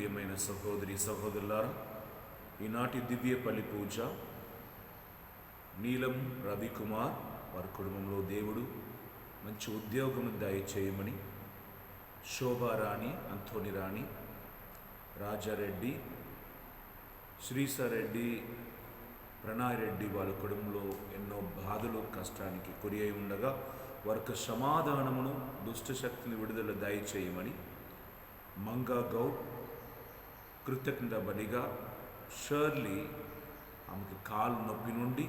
ప్రియమైన సహోదరి సహోదరులారా, ఈనాటి దివ్య పల్లి పూజ నీలం రవికుమార్ వారి కుటుంబంలో దేవుడు మంచి ఉద్యోగం దయచేయమని, శోభారాణి, అంతోని రాణి, రాజారెడ్డి, శ్రీసారెడ్డి, ప్రణాయరెడ్డి వాళ్ళ కుటుంబంలో ఎన్నో బాధలు కష్టానికి గురి అయి ఉండగా వారికి సమాధానమును దుష్టశక్తిని విడుదల దయచేయమని, మంగా గౌడ్ కృతజ్ఞత బలిగా, షర్లీ ఆమెకి కాలు నొప్పి నుండి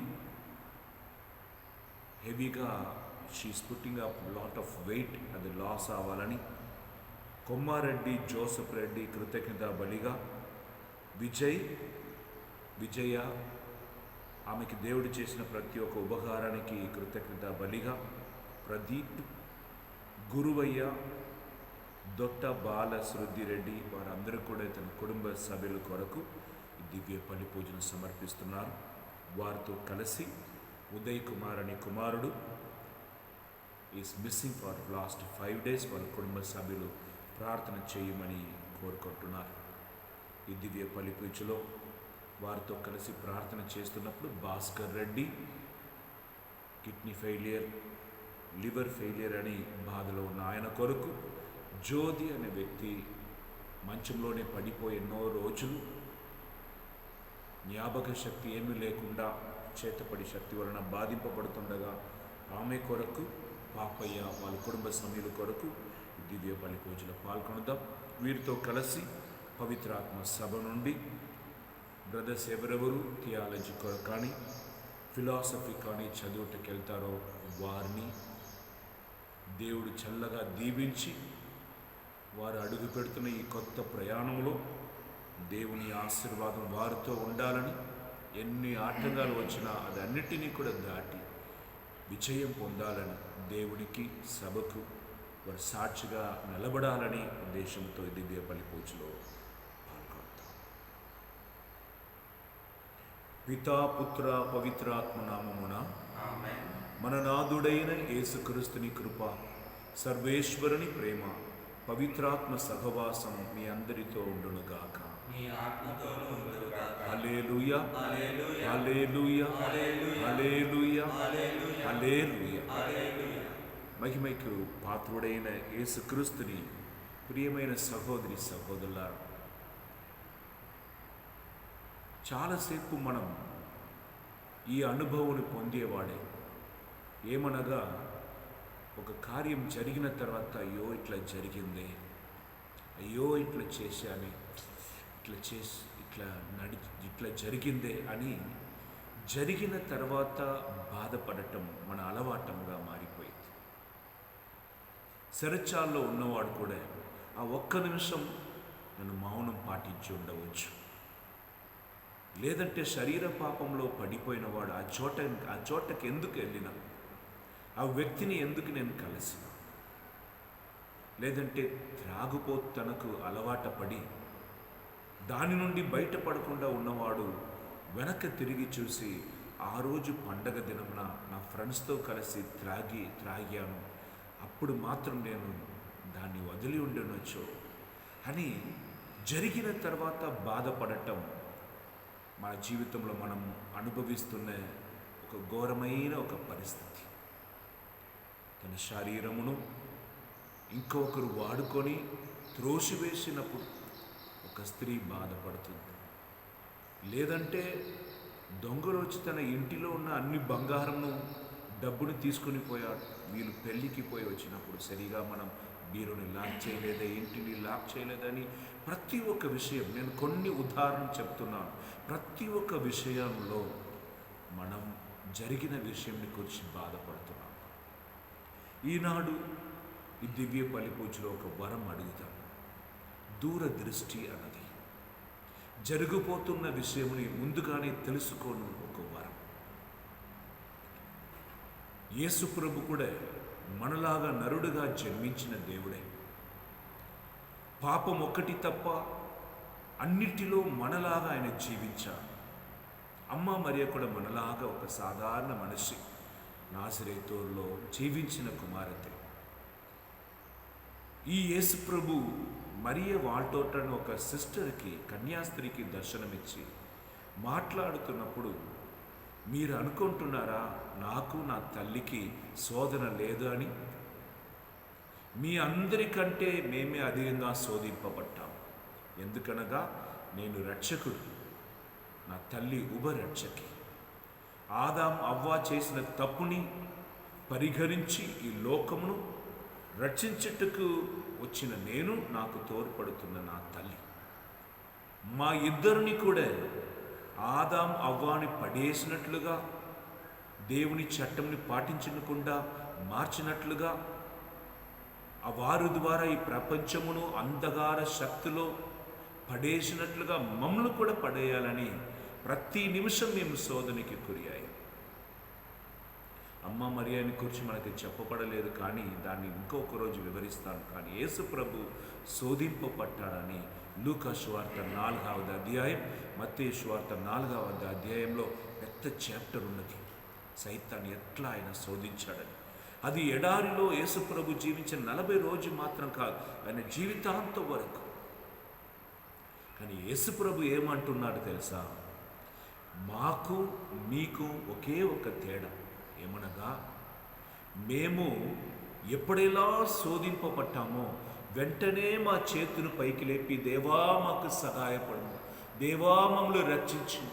హెవీగా she's putting up lot of weight, అది లాస్ అవ్వాలని, కొమ్మారెడ్డి జోసఫ్ రెడ్డి కృతజ్ఞత బలిగా, విజయ ఆమెకి దేవుడు చేసిన ప్రతి ఒక్క ఉపకారానికి కృతజ్ఞత బలిగా, ప్రదీప్, గురువయ్య, దొట్ట బాల శృద్ధిరెడ్డి వారందరూ కూడా తన కుటుంబ సభ్యుల కొరకు దివ్య పల్లి పూజను సమర్పిస్తున్నారు. వారితో కలిసి ఉదయ్ కుమార్ అనే కుమారుడు is missing for last 5 days. వాళ్ళ కుటుంబ సభ్యులు ప్రార్థన చేయమని కోరుకుంటున్నారు. ఈ దివ్య పల్లి పూజలో వారితో కలిసి ప్రార్థన చేస్తున్నప్పుడు Bhaskar Reddy kidney failure, liver failure అని బాధలో ఉన్న ఆయన కొరకు, జ్యోతి అనే వ్యక్తి మంచంలోనే పడిపోయి ఎన్నో రోజులు జ్ఞాపక శక్తి ఏమీ లేకుండా చేతపడి శక్తి వలన బాధింపబడుతుండగా ఆమె కొరకు, పాపయ్య వాళ్ళ కుటుంబ సభ్యుల కొరకు దివ్య పల్లి పూజలో పాల్గొనదాం. వీరితో కలిసి పవిత్రాత్మ సభ నుండి బ్రదర్స్ ఎవరెవరు థియాలజీ కానీ ఫిలాసఫీ కానీ చదువుటకు వెళ్తారో వారిని దేవుడు చల్లగా దీవించి వారు అడుగు పెడుతున్న ఈ కొత్త ప్రయాణంలో దేవుని ఆశీర్వాదం వారితో ఉండాలని, ఎన్ని ఆటంకాలు వచ్చినా అదన్నిటినీ కూడా దాటి విజయం పొందాలని, దేవునికి సభకు వారు సాక్షిగా నిలబడాలని ఉద్దేశంతో దివ్య పల్లి పూజలో పాల్గొంటాం. పితా, పుత్ర, పవిత్రాత్మ నామమున మన నాథుడైన యేసుక్రీస్తుని కృప, సర్వేశ్వరుని ప్రేమ, పవిత్రాత్మ సహవాసం మీ అందరితో ఉండునుగాక. హల్లెలూయా, హల్లెలూయా, హల్లెలూయా, హల్లెలూయా. మహిమకు పాత్రుడైన యేసుక్రీస్తుని ప్రియమైన సహోదరి సహోదరులారా, చాలాసేపు మనం ఈ అనుభవాన్ని పొందేవాడే. ఏమనగా ఒక కార్యం జరిగిన తర్వాత అయ్యో ఇట్లా జరిగిందే, అయ్యో ఇట్లా చేశానే, ఇట్లా జరిగిందే అని జరిగిన తర్వాత బాధపడటం మన అలవాటంగా మారిపోయింది. సెరచాల్లో ఉన్నవాడు కూడా ఆ ఒక్క నిమిషం నన్ను మౌనం పాటించి ఉండవచ్చు. లేదంటే శరీర పాపంలో పడిపోయిన వాడు ఆ చోటకి ఎందుకు వెళ్ళినా, ఆ వ్యక్తిని ఎందుకు నేను కలిసిన, లేదంటే త్రాగుపోతనకు అలవాట పడి దాని నుండి బయటపడకుండా ఉన్నవాడు వెనక్కి తిరిగి చూసి ఆ రోజు పండగ దినమున నా ఫ్రెండ్స్తో కలిసి త్రాగాను, అప్పుడు మాత్రం నేను దాన్ని వదిలి ఉండనొచ్చు అని జరిగిన తర్వాత బాధపడటం మన జీవితంలో మనం అనుభవిస్తున్న ఒక ఘోరమైన ఒక పరిస్థితి. తన శరీరమును ఇంకొకరు వాడుకొని త్రోసివేసినప్పుడు ఒక స్త్రీ బాధపడుతుంది. లేదంటే దొంగలు వచ్చి తన ఇంటిలో ఉన్న అన్ని బంగారంను, డబ్బుని తీసుకుని పోయాడు. వీళ్ళు పెళ్ళికి పోయి వచ్చినప్పుడు సరిగా మనం బీరుని లాక్ చేయలేదా, ఇంటిని లాక్ చేయలేదని ప్రతి ఒక్క విషయం, నేను కొన్ని ఉదాహరణ చెప్తున్నాను, ప్రతి ఒక్క విషయంలో మనం జరిగిన విషయంని గురించి బాధపడుతున్నాం. ఈనాడు ఈ దివ్య పల్లి పూజలో ఒక వరం అడుగుతాం. దూరదృష్టి అన్నది జరిగిపోతున్న విషయముని ముందుగానే తెలుసుకోను ఒక వరం. యేసు ప్రభు కూడా మనలాగా నరుడుగా జన్మించిన దేవుడే. పాపం ఒక్కటి తప్ప అన్నిటిలో మనలాగా ఆయన జీవించారు. అమ్మ మరియ కూడా మనలాగా ఒక సాధారణ మనిషి, నాజరేతులో జీవించిన కుమార్తె. ఈ యేసు ప్రభు మరియ వాల్టోట్ అని ఒక సిస్టర్కి, కన్యాస్త్రీకి దర్శనమిచ్చి మాట్లాడుతున్నప్పుడు, మీరు అనుకుంటున్నారా నాకు నా తల్లికి శోధన లేదు అని? మీ అందరికంటే మేమే అధికంగా శోధింపబడ్డాం. ఎందుకనగా నేను రక్షకుడు, నా తల్లి ఉపరక్షకి. ఆదాం అవ్వ చేసిన తప్పుని పరిహరించి ఈ లోకమును రక్షించుటకు వచ్చిన నేను, నాకు తోడ్పడుతున్న నా తల్లి. మా ఇద్దరిని కూడా ఆదాం అవ్వాని పడేసినట్లుగా, దేవుని చట్టంని పాటించకుండా మార్చినట్లుగా, వారి ద్వారా ఈ ప్రపంచమును అంధకార శక్తిలో పడేసినట్లుగా మమ్మల్ని కూడా పడేయాలని ప్రతి నిమిషం మేము శోధనకి గురయ్యాయి. అమ్మ మరియని గురించి మనకి చెప్పబడలేదు, కానీ దాన్ని ఇంకొక రోజు వివరిస్తాను. కానీ యేసు ప్రభు శోధింపబడ్డాడని లూకా సువార్త 4వ అధ్యాయం, మత్తయి సువార్త 4వ అధ్యాయంలో పెద్ద చాప్టర్ ఉన్నది. సైతాన్ని ఎట్లా ఆయన శోధించాడని. అది ఎడారిలో యేసు ప్రభు జీవించిన 40 రోజులు మాత్రం కాదు, ఆయన జీవితాంతం వరకు. కానీ యేసు ప్రభు ఏమంటున్నాడు తెలుసా? మాకు మీకు ఒకే ఒక తేడా ఏమనగా, మేము ఎప్పుడెలా శోధింపబట్టామో వెంటనే మా చేతులు పైకి లేపి, దేవా మాకు సహాయపడము, దేవా మమ్మల్ని రక్షించు,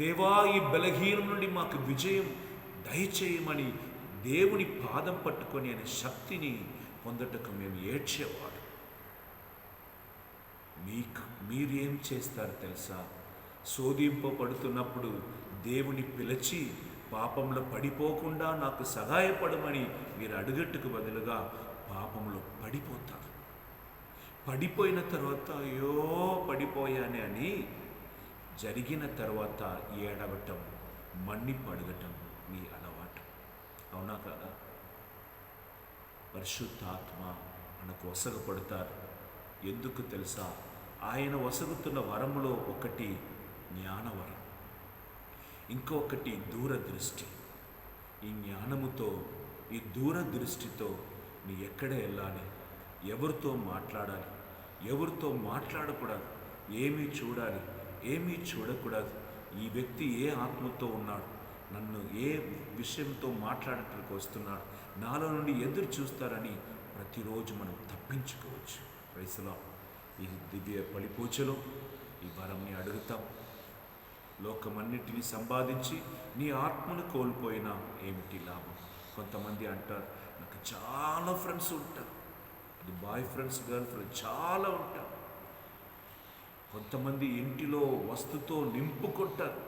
దేవా ఈ బలహీనం నుండి మాకు విజయం దయచేయమని దేవుని పాదం పట్టుకొని ఆయన శక్తిని పొందటకు మేము ఏడ్చేవాడు. మీరేం చేస్తారు తెలుసా? శోధింపబడుతున్నప్పుడు దేవుని పిలిచి పాపంలో పడిపోకుండా నాకు సహాయపడమని మీరు అడుగట్టుకు బదులుగా పాపంలో పడిపోతారు. పడిపోయిన తర్వాత అయ్యో పడిపోయానే అని జరిగిన తర్వాత ఏడవటం, మన్నిపు అడగటం మీ అలవాటు. అవునా కాదా? పరిశుద్ధాత్మ మనకు వసగపడతారు. ఎందుకు తెలుసా? ఆయన వసగుతున్న వరములో ఒకటి జ్ఞానవరం, ఇంకొకటి దూరదృష్టి. ఈ జ్ఞానముతో, ఈ దూరదృష్టితో నీ ఎక్కడ వెళ్ళాలి, ఎవరితో మాట్లాడాలి, ఎవరితో మాట్లాడకూడదు, ఏమీ చూడాలి, ఏమీ చూడకూడదు, ఈ వ్యక్తి ఏ ఆత్మతో ఉన్నాడు, నన్ను ఏ విషయంతో మాట్లాడటానికి వస్తున్నాడు, నాలో నుండి ఎదురు చూస్తారని ప్రతిరోజు మనం తప్పించుకోవచ్చు. ప్రైస్‌లో ఈ దివ్య పడిపూజలో ఈ వరంని అడుగుతాం. లోకమన్నిటిని సంపాదించి నీ ఆత్మను కోల్పోయినా ఏమిటి లాభం? కొంతమంది అంటారు, నాకు చాలా ఫ్రెండ్స్ ఉంటారు, అది బాయ్ ఫ్రెండ్స్, గర్ల్ ఫ్రెండ్స్ చాలా ఉంటారు. కొంతమంది ఇంటిలో వస్తుతో నింపుకుంటారు,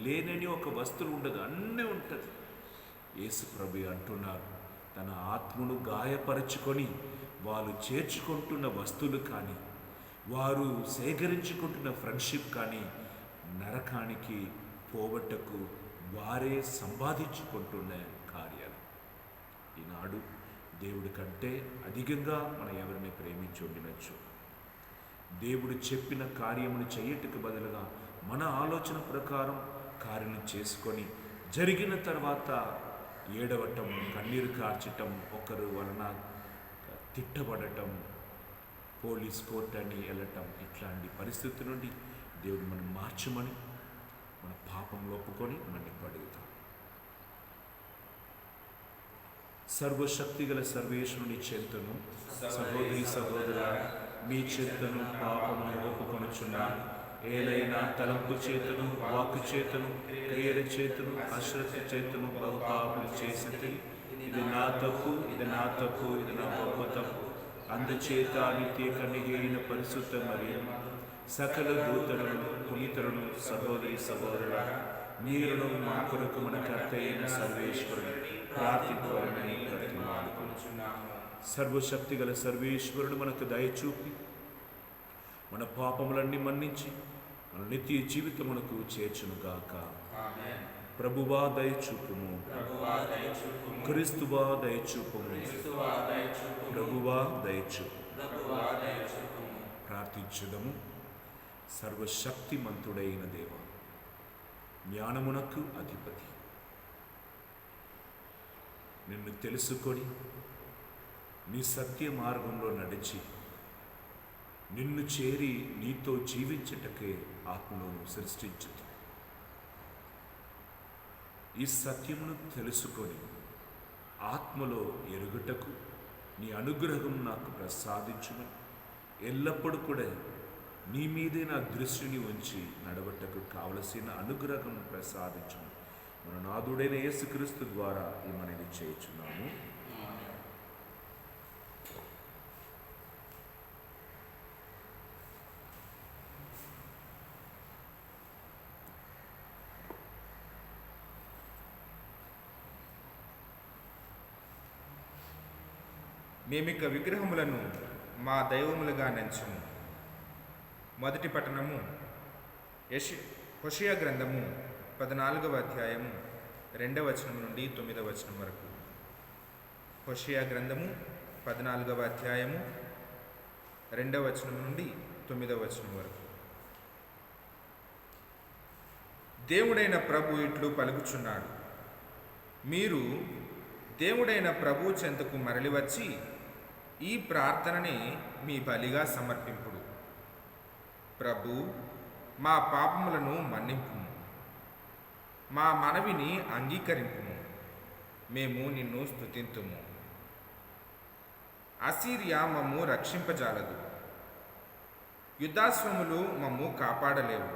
లేనని ఒక వస్తువు ఉండదు, అన్నీ ఉంటుంది. యేసు ప్రభు అంటున్నారు, తన ఆత్మను గాయపరచుకొని వాళ్ళు చేర్చుకుంటున్న వస్తువులు కానీ, వారు సేకరించుకుంటున్న ఫ్రెండ్షిప్ కానీ నరకానికి పోగొట్టకు వారే సంపాదించుకుంటున్న కార్యాలు. ఈనాడు దేవుడి కంటే అధికంగా మనం ఎవరిని ప్రేమించి ఉండవచ్చు. దేవుడు చెప్పిన కార్యమును చేయటకు బదులుగా మన ఆలోచన ప్రకారం కార్యం చేసుకొని జరిగిన తర్వాత ఏడవటం, కన్నీరు కార్చటం, ఒకరు వలన తిట్టబడటం, పోలీస్ కోర్టు అని వెళ్ళటం, ఇట్లాంటి పరిస్థితి నుండి దేవుడు మనం మార్చమని మన పాపంలో ఒప్పుకొని మన్నిపు అడుగుతాం. సర్వశక్తి గల సర్వేశ్వరుని చెంతను, సహోదరి సహోదరుల మీ చెంతను పాపమును ఒప్పుకొనుచున్నాను. ఏదైనా తలంపు చేతను, వాక్కు చేతను, క్రియల చేతను, అశ్రద్ధ చేతను బహుపాపములు చేసింది. ఇది నా తప్పు, ఇది నా తప్పు, ఇది నా గొప్ప తప్పు. అందుచేత నిత్య కన్యకైన పరిశుద్ధ మరియు సకల దూతలను, పునీతులను, సహోదరి సహోదరుల మీరును మా కొరకు మన కర్త అయిన సర్వేశ్వరుని ప్రార్థింపవలెనని బ్రతిమాలుకొనుచున్నాము. సర్వశక్తి గల సర్వేశ్వరుడు మనకు దయచూపి మన పాపములన్నీ మన్నించి మన నిత్య జీవితమునకు చేర్చునుగాక. ప్రభువా దయచూపుము, క్రీస్తువా దయచూపుము, ప్రభువా దయచూపు. ప్రార్థించుదము. సర్వశక్తిమంతుడైన దేవ, జ్ఞానమునకు అధిపతి, నిన్ను తెలుసుకొని నీ సత్య మార్గంలో నడిచి నిన్ను చేరి నీతో జీవించుటకే ఆత్మను సృష్టించుతుంది. ఈ సత్యమును తెలుసుకొని ఆత్మలో ఎరుగుటకు నీ అనుగ్రహం నాకు ప్రసాదించుమని ఎల్లప్పుడూ కూడా నీ మీదే నా దృష్టిని ఉంచి నడవటకు కావలసిన అనుగ్రహం ప్రసాదించుమని మన నాథుడైన యేసుక్రీస్తు ద్వారా ఈ మనని చేయుచున్నాము. మేమిక విగ్రహములను మా దైవములుగా నెంచుము. మొదటి పట్టణము హోషేయ గ్రంథము 14వ అధ్యాయము 2వ వచనం నుండి 9వ వచనం వరకు. హోషేయ గ్రంథము 14వ అధ్యాయము 2వ వచనం నుండి 9వ వచనం వరకు. దేవుడైన ప్రభు ఇట్లు పలుకుచున్నాడు, మీరు దేవుడైన ప్రభు చెంతకు మరలి వచ్చి ఈ ప్రార్థనని మీ బలిగా సమర్పింపుడు. ప్రభు, మా పాపములను మన్నింపుము, మా మనవిని అంగీకరింపుము, మేము నిన్ను స్తుతింతుము. అసీరియా మమ్ము రక్షింపజాలదు, యుద్ధాశ్వములు మమ్ము కాపాడలేవు.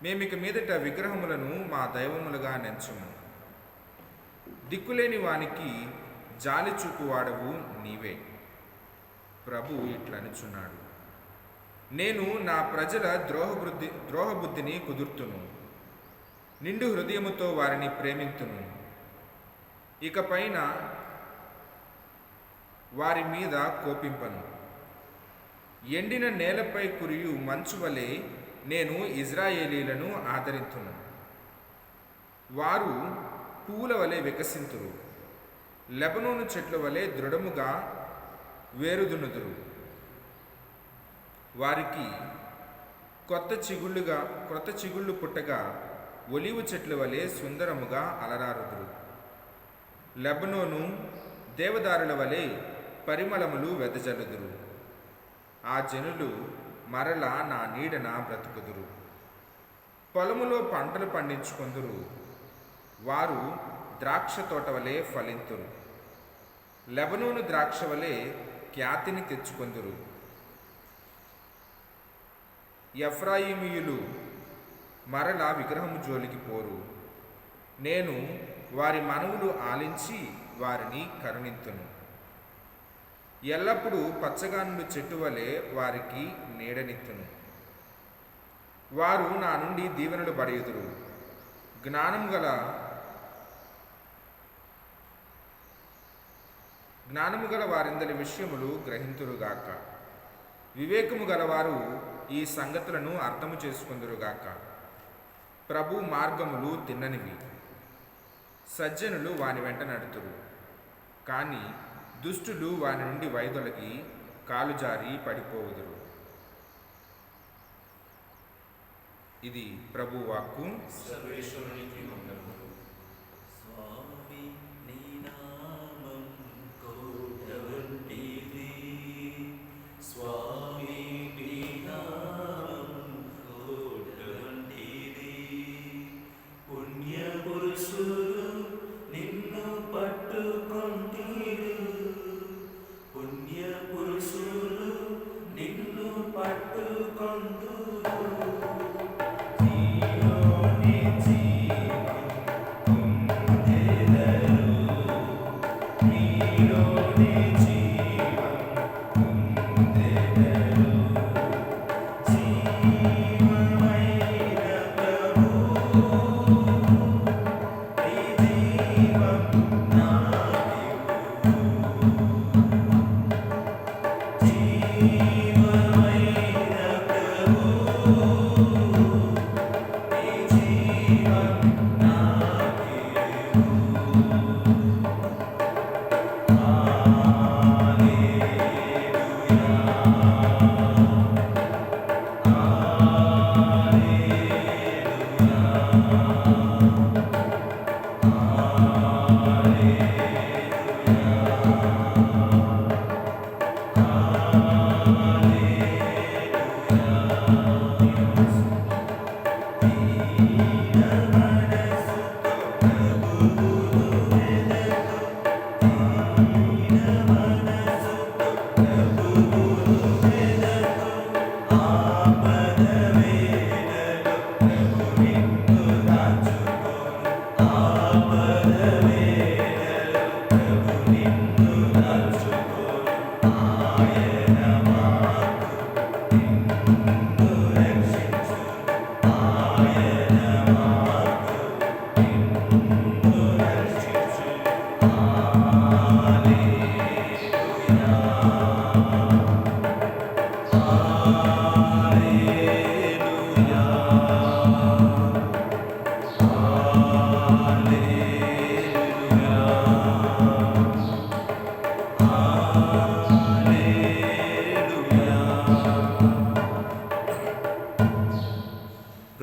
మేమిక మీదట విగ్రహములను మా దైవములుగా నెంచుము. దిక్కులేని వానికి జాలి చూపువాడవు నీవే. ప్రభు ఇట్లనుచున్నాడు, నేను నా ప్రజల ద్రోహబుద్ధిని కుదుర్తును, నిండు హృదయముతో వారిని ప్రేమింతును. ఇకపైన వారి మీద కోపింపను. ఎండిన నేలపై కురియు మంచు వలె నేను ఇజ్రాయేలీలను ఆదరింతును. వారు పూల వలె వికసింతురు, లెబనోను చెట్ల వలె దృఢముగా వేరుదునుదురు. వారికి కొత్త చిగుళ్ళు పుట్టగా ఒలీవు చెట్ల వలె సుందరముగా అలరారుదురు. లెబనోను దేవదారుల వలె పరిమళములు వెదజల్లుదురు. ఆ జనులు మరలా నా నీడన బ్రతుకుదురు. పొలములో పంటలు పండించుకొందురు. వారు ద్రాక్ష తోట వలె ఫలింతురు. లెబనోను ద్రాక్ష వలె ఖ్యాతిని తెచ్చుకొందురు. ఎఫ్రాయిమీయులు మరలా విగ్రహము జోలికి పోరు. నేను వారి మనవులు ఆలించి వారిని కరుణింతును. ఎల్లప్పుడూ పచ్చగానులు చెట్టు వలె వారికి నీడనిత్తును. వారు నా నుండి దీవెనలు పడయుదురు. జ్ఞానము గల వారిందలి విషయములు గ్రహింతురుగాక. వివేకము గలవారు ఈ సంగతులను అర్థము చేసుకుందురుగాక. ప్రభు మార్గములు తిన్ననివి, సజ్జనులు వాని వెంట నడుతురు. కానీ దుష్టులు వాని నుండి వైదొలగి కాలు జారి పడిపోవుదురు. ఇది ప్రభు వాక్కు. సర్వేశ్వరునికి వందనములు. స్వామి నీ నామం కోట వంటిది, స్వామి నీ నామం కోట వంటిది. పుణ్య పురుషులు నిన్ను పట్టుకొంటిరు, పుణ్య పురుషులు నిన్ను పట్టుకొందురు. జీవోని జీవం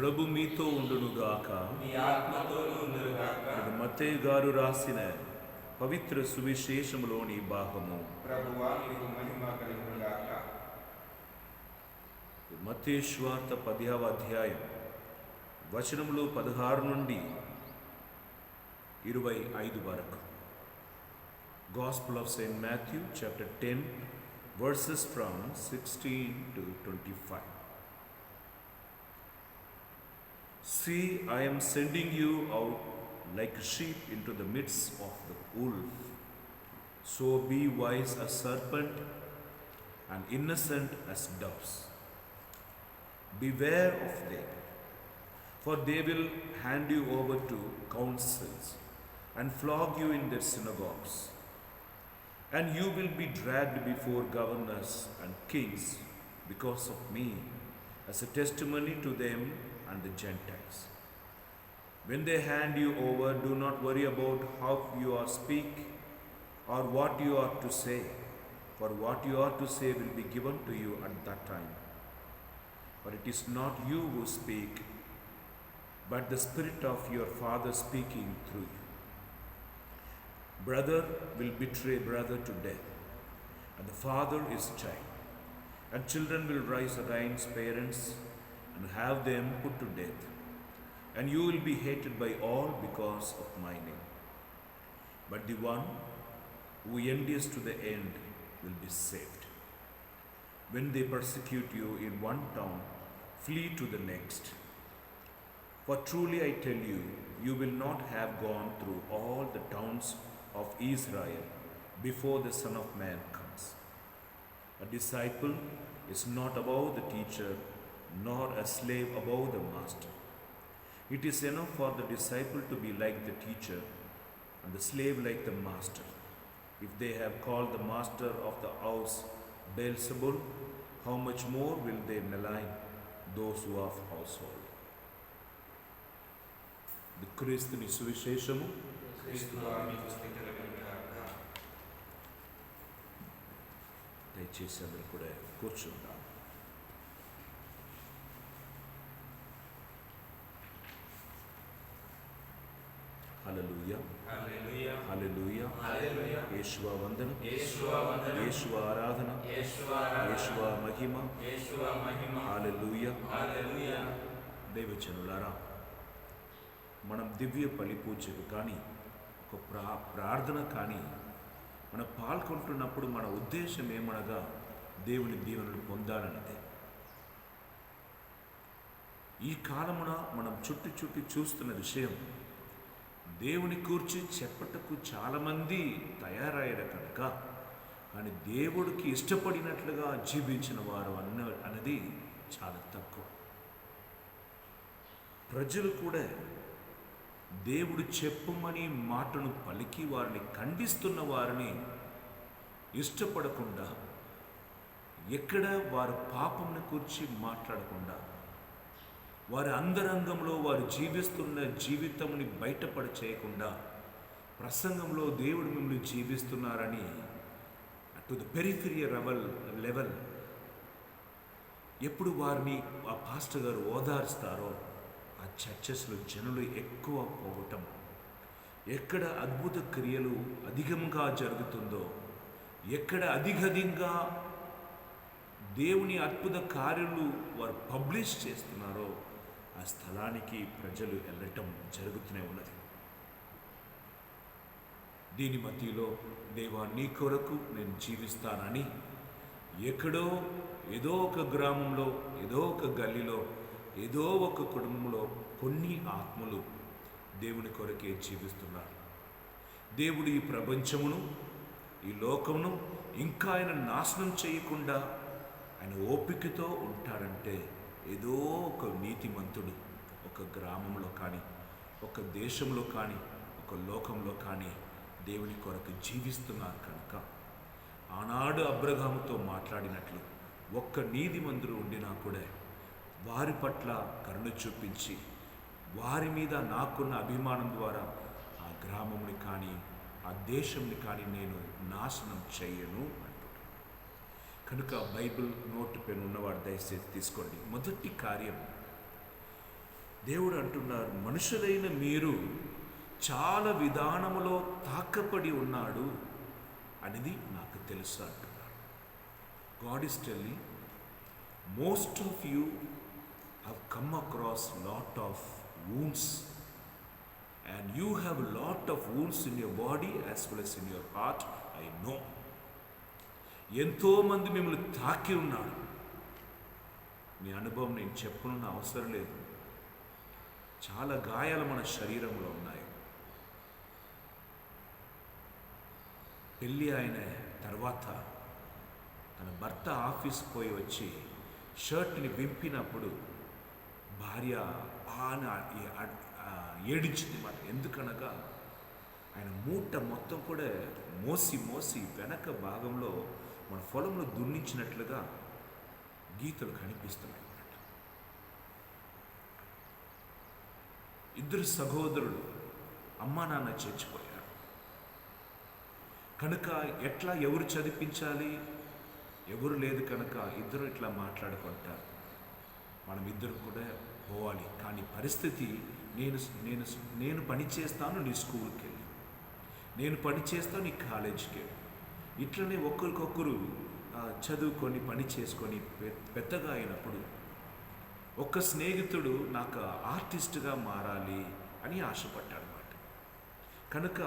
ప్రభు మీతో ఉండునుగాక. మీ ఆత్మతోనూ ఉండుగాక. ఇది మత్తయి గారు రాసిన పవిత్ర సువిశేషములోని భాగము. ప్రభువా మీకు మహిమ కలుగునుగాక. మత్తయి సువార్త 10వ అధ్యాయం వచనములు 16 నుండి 25 వరకు. Gospel of St. Matthew chapter 10 verses from 16 to 25. See, I am sending you out like sheep into the midst of the wolf. So be wise as serpent and innocent as doves. Beware of them, for they will hand you over to councils and flog you in their synagogues. And you will be dragged before governors and kings because of me, as a testimony to them and the Gentiles. When they hand you over, do not worry about how you are speak or what you are to say, for what you are to say will be given to you at that time. But it is not you who speak, but the Spirit of your Father speaking through you. Brother will betray brother to death, and the father his child. And children will rise against parents and have them put to death. And you will be hated by all because of my name. But the one who endures to the end will be saved. When they persecute you in one town, flee to the next. For truly I tell you, you will not have gone through all the towns of Israel before the Son of Man comes. A disciple is not above the teacher, nor a slave above the master. It is enough for the disciple to be like the teacher, and the slave like the master. If they have called the master of the house Beelzebul, how much more will they malign those who are of household? The క్రీస్తుని సువిశేషము. క్రీస్తువా మీకు స్తుతి కలుగునుగాక. దయచేసి అందరూ కూడా కూర్చుందాం. హల్లెలూయా, హల్లెలూయా, హల్లెలూయా, హల్లెలూయా. యేషువా వందనం, యేషువా వందనం, యేషువా ఆరాధన, యేషువా ఆరాధన, యేషువా మహిమ. యేషువా మహిమ. హల్లెలూయా. హల్లెలూయా. దైవజనులారా, మనం దివ్య బలి పూజకు కానీ ఒక ప్రార్థన కానీ మనం పాల్గొంటున్నప్పుడు మన ఉద్దేశం ఏమనగా దేవుని దీవెనలు పొందాలన్నదే. ఈ కాలమున మనం చుట్టి చూస్తున్న విషయం, దేవుని కూర్చి చెప్పటకు చాలామంది తయారయ్యారు కనుక, కానీ దేవుడికి ఇష్టపడినట్లుగా జీవించిన వారు అన్నది చాలా తక్కువ. ప్రజలు కూడా దేవుడు చెప్పమని మాటను పలికి వారిని ఖండిస్తున్న వారిని ఇష్టపడకుండా, ఎక్కడ వారు పాపంను కూర్చి మాట్లాడకుండా, వారి అంతరంగంలో వారు జీవిస్తున్న జీవితంని బయటపడి చేయకుండా, ప్రసంగంలో దేవుడు మిమ్మల్ని జీవిస్తున్నారని టు ద పెరిఫెరియల్ లెవెల్ ఎప్పుడు వారిని ఆ పాస్టర్ గారు ఓదార్స్తారో, ఆ చర్చెస్లో జనులు ఎక్కువ పోవటం, ఎక్కడ అద్భుత క్రియలు అధికంగా జరుగుతుందో, ఎక్కడ అధికంగా దేవుని అద్భుత కార్యాలు వారు పబ్లిష్ చేస్తున్నారో, ఆ స్థలానికి ప్రజలు వెళ్ళటం జరుగుతూనే ఉన్నది. దీని మధ్యలో దేవా నీ కొరకు నేను జీవిస్తానని ఎక్కడో ఏదో ఒక గ్రామంలో, ఏదో ఒక గల్లీలో, ఏదో ఒక కుటుంబంలో కొన్ని ఆత్మలు దేవుని కొరకే జీవిస్తున్నారు. దేవుడు ఈ ప్రపంచమును, ఈ లోకమును ఇంకా ఆయన నాశనం చేయకుండా ఆయన ఓపికతో ఉంటాడంటే, ఏదో ఒక నీతిమంతుడు ఒక గ్రామంలో కానీ, ఒక దేశంలో కానీ, ఒక లోకంలో కానీ దేవుని కొరకు జీవిస్తున్నారు కనుక, ఆనాడు అబ్రహాముతో మాట్లాడినట్లు ఒక్క నీతిమంతుడు ఉండినా కూడా వారి పట్ల కరుణ చూపించి, వారి మీద నాకున్న అభిమానం ద్వారా ఆ గ్రామంని కానీ, ఆ దేశంని కానీ నేను నాశనం చేయను అంటున్నాను. కనుక బైబిల్ నోటు పెన్ ఉన్నవాడు దయచేసి తీసుకోండి. మొదటి కార్యం, దేవుడు అంటున్నారు, మనుషులైన మీరు చాలా విధానములో తాకపడి ఉన్నాడు అనేది నాకు తెలుసు అంటున్నాడు. God is telling, most of you have come across lot of wounds, and you have a lot of wounds in your body as well as in your heart. I know. ఎంతో మంది మిమ్మల్ని తాకి ఉన్నాడు. మీ అనుభవం నేను చెప్పనున్న అవసరం లేదు. చాలా గాయాలు మన శరీరంలో ఉన్నాయి. పెళ్ళి అయిన తర్వాత తన భర్త ఆఫీస్ పోయి వచ్చి షర్ట్ని వింపినప్పుడు భార్య ఏడించింది మాట. ఎందుకనగా ఆయన మూట మొత్తం కూడా మోసి మోసి వెనక భాగంలో మన పొలంలో దున్నించినట్లుగా గీతలు కనిపిస్తున్నాయి అన్నమాట. ఇద్దరు సహోదరులు అమ్మా నాన్న చచ్చిపోయారు కనుక ఎట్లా ఎవరు చదివించాలి, ఎవరు లేదు కనుక ఇద్దరు ఇట్లా మాట్లాడుకుంటారు, మనం ఇద్దరు కూడా పోవాలి. కానీ పరిస్థితి నేను నేను నేను పని చేస్తాను, నీ స్కూల్కి వెళ్ళి, నేను పని చేస్తాను, నీ కాలేజీకి వెళ్ళి, ఇట్లనే ఒకరికొకరు చదువుకొని పని చేసుకొని పెద్దగా అయినప్పుడు ఒక స్నేహితుడు నాకు ఆర్టిస్ట్గా మారాలి అని ఆశపడ్డాడు అన్నమాట. కనుక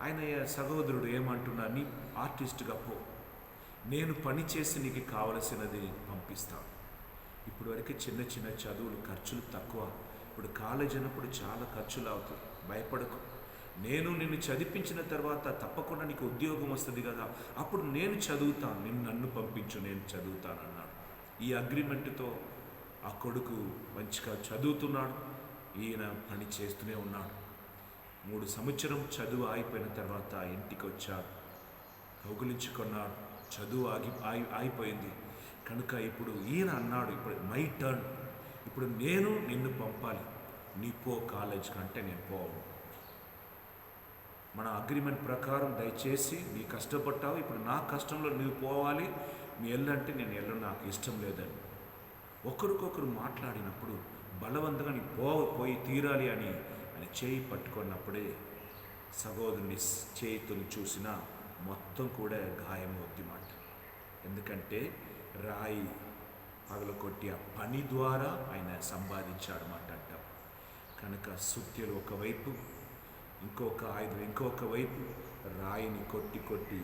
ఆయన సహోదరుడు ఏమంటున్నా, నీ ఆర్టిస్ట్గా పో, నేను పని చేసి నీకు కావలసినది పంపిస్తాను. ఇప్పుడు వరకు చిన్న చిన్న చదువులు ఖర్చులు తక్కువ, ఇప్పుడు కాలేజ్ అన్నప్పుడు చాలా ఖర్చులు అవుతాయి. భయపడకు, నేను నిన్ను చదివించిన తర్వాత తప్పకుండా నీకు ఉద్యోగం వస్తుంది కదా, అప్పుడు నేను చదువుతాను, నన్ను పంపించు, నేను చదువుతాను అన్నాడు. ఈ అగ్రిమెంట్తో ఆ కొడుకు మంచిగా చదువుతున్నాడు, ఈయన పని చేస్తూనే ఉన్నాడు. 3 సంవత్సరం చదువు ఆగిపోయిన తర్వాత ఇంటికి వచ్చాడు, కౌగులించుకున్నాడు. చదువు ఆగిపోయింది కనుక ఇప్పుడు ఈయన అన్నాడు, ఇప్పుడు మై టర్న్, ఇప్పుడు నేను నిన్ను పంపాలి, నీ పో కాలేజ్కి అంటే నేను పోను. మన అగ్రిమెంట్ ప్రకారం దయచేసి నీ కష్టపడ్డావు, ఇప్పుడు నా కష్టంలో నువ్వు పోవాలి, నీ వెళ్ళంటే నేను వెళ్ళను, నాకు ఇష్టం లేదని ఒకరికొకరు మాట్లాడినప్పుడు బలవంతంగా నీ పోయి తీరాలి అని ఆయన చేయి పట్టుకున్నప్పుడే సహోదరుని చేతుని చూసిన మొత్తం కూడా గాయం అవుద్ది మాట. ఎందుకంటే రాయి పగలకొట్టి ఆ పని ద్వారా ఆయన సంపాదించాడు మాట అంటాం. కనుక సుత్యలు ఒకవైపు, ఇంకొక ఆయుధం ఇంకొక వైపు, రాయిని కొట్టి కొట్టి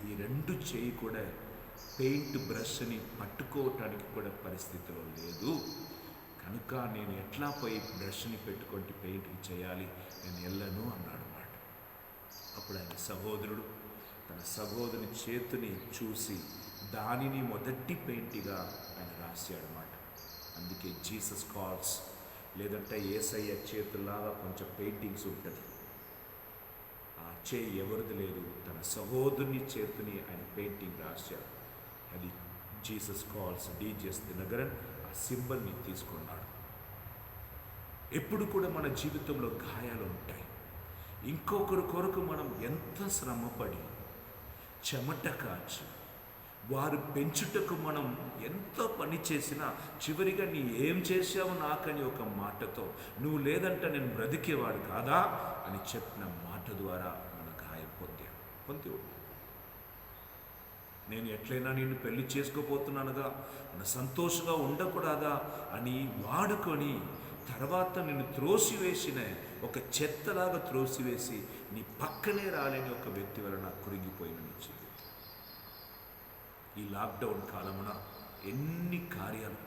ఈ 2 చేయి కూడా పెయింట్ బ్రష్ని పట్టుకోవటానికి కూడా పరిస్థితిలో లేదు. కనుక నేను ఎట్లా పోయి బ్రష్ని పెట్టుకుంటే పెయింటింగ్ చేయాలి, నేను వెళ్ళను అన్నాడు మాట. అప్పుడు ఆయన సహోదరుడు తన సహోదరుని చేతిని చూసి దానిని మొదటి పెయింటిగా ఆయన రాశాడు మాట. అందుకే జీసస్ కాల్స్, లేదంటే యేసయ్య చేతుల్లాగా కొంచెం పెయింటింగ్స్ ఉంటుంది. ఆ చేయి ఎవరిది లేదు, తన సహోదరుని చేతిని ఆయన పెయింటింగ్ రాశాడు. అది జీసస్ కాల్స్ డీజెస్ దినగరన్ ఆ సింబల్ని తీసుకున్నాడు. ఎప్పుడు కూడా మన జీవితంలో గాయాలు ఉంటాయి. ఇంకొకరి కొరకు మనం ఎంత శ్రమపడి చెమట కాచి వారు పెంచుటకు మనం ఎంత పని చేసినా చివరిగా నీ ఏం చేసావు నాకని ఒక మాటతో, నువ్వు లేదంటే నేను బ్రతికేవాడు కాదా అని చెప్పిన మాట ద్వారా మన గాయం పొంది ఉన్నాం. నేను ఎట్లయినా నిన్ను పెళ్లి చేసుకోపోతున్నానుగా, మన సంతోషంగా ఉండకూడదా అని వాడుకొని తర్వాత నిన్ను త్రోసివేసిన ఒక చెత్తలాగా త్రోసివేసి నీ పక్కనే రాలేని ఒక వ్యక్తి వలన కురింగిపోయిన నీ జీవితం. ఈ లాక్డౌన్ కాలమున ఎన్ని కార్యాలు,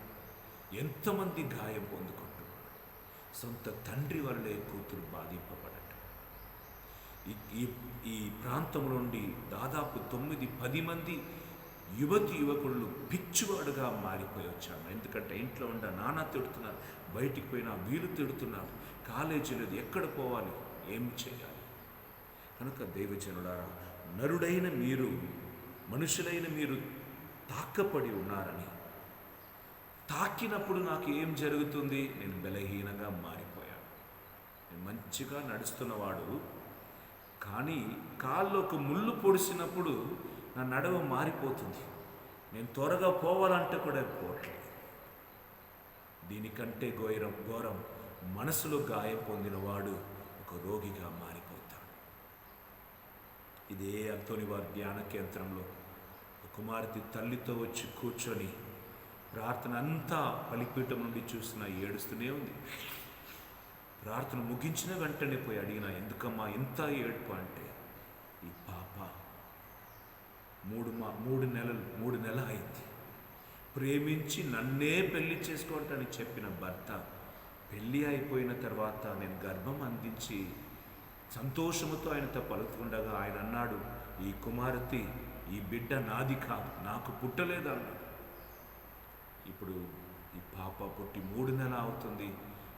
ఎంతమంది గాయం పొందుకుంటున్నారు. సొంత తండ్రి వల్లే కూతురు బాధింపబడటం. ఈ ప్రాంతం నుండి దాదాపు 9-10 మంది యువకులు పిచ్చివాడుగా మారిపోయి వచ్చాను. ఎందుకంటే ఇంట్లో ఉండ నాన్న తిడుతున్నారు, బయటికి పోయినా వీళ్ళు తిడుతున్నారు, కాలేజీ లేదు, ఎక్కడ పోవాలి, ఏం చేయాలి. కనుక దైవజనులారా, నరుడైన మీరు, మనుషులైన మీరు తాకపడి ఉన్నారని, తాకినప్పుడు నాకు ఏం జరుగుతుంది, నేను బలహీనంగా మారిపోయాను. నేను మంచిగా నడుస్తున్నవాడు, కానీ కాల్లో ఒక ముళ్ళు పొడిచినప్పుడు నా నడవ మారిపోతుంది. నేను త్వరగా పోవాలంటే కూడా పోవట్లేదు. దీనికంటే ఘోరం మనసులో గాయం పొందినవాడు ఒక రోగిగా మారిపోతాడు. ఇదే అంతోని వారి ధ్యాన కేంద్రంలో ఒక కుమార్తె తల్లితో వచ్చి కూర్చొని ప్రార్థన అంతా బలిపీఠం నుండి చూసిన ఏడుస్తూనే ఉంది. ప్రార్థన ముగించిన వెంటనే పోయి అడిగిన, ఎందుకమ్మా ఇంత ఏడుపు అంటే, ఈ పాప 3 నెలలు అయింది. ప్రేమించి నన్నే పెళ్లి చేసుకోవటానికి చెప్పిన భర్త పెళ్ళి అయిపోయిన తర్వాత నేను గర్భం అందించి సంతోషముతో ఆయనతో పలుకుండగా ఆయన అన్నాడు, ఈ కుమార్తె, ఈ బిడ్డ నాది కాదు, నాకు పుట్టలేదు అన్నాడు. ఇప్పుడు ఈ పాప పుట్టి 3 నెలలు అవుతుంది,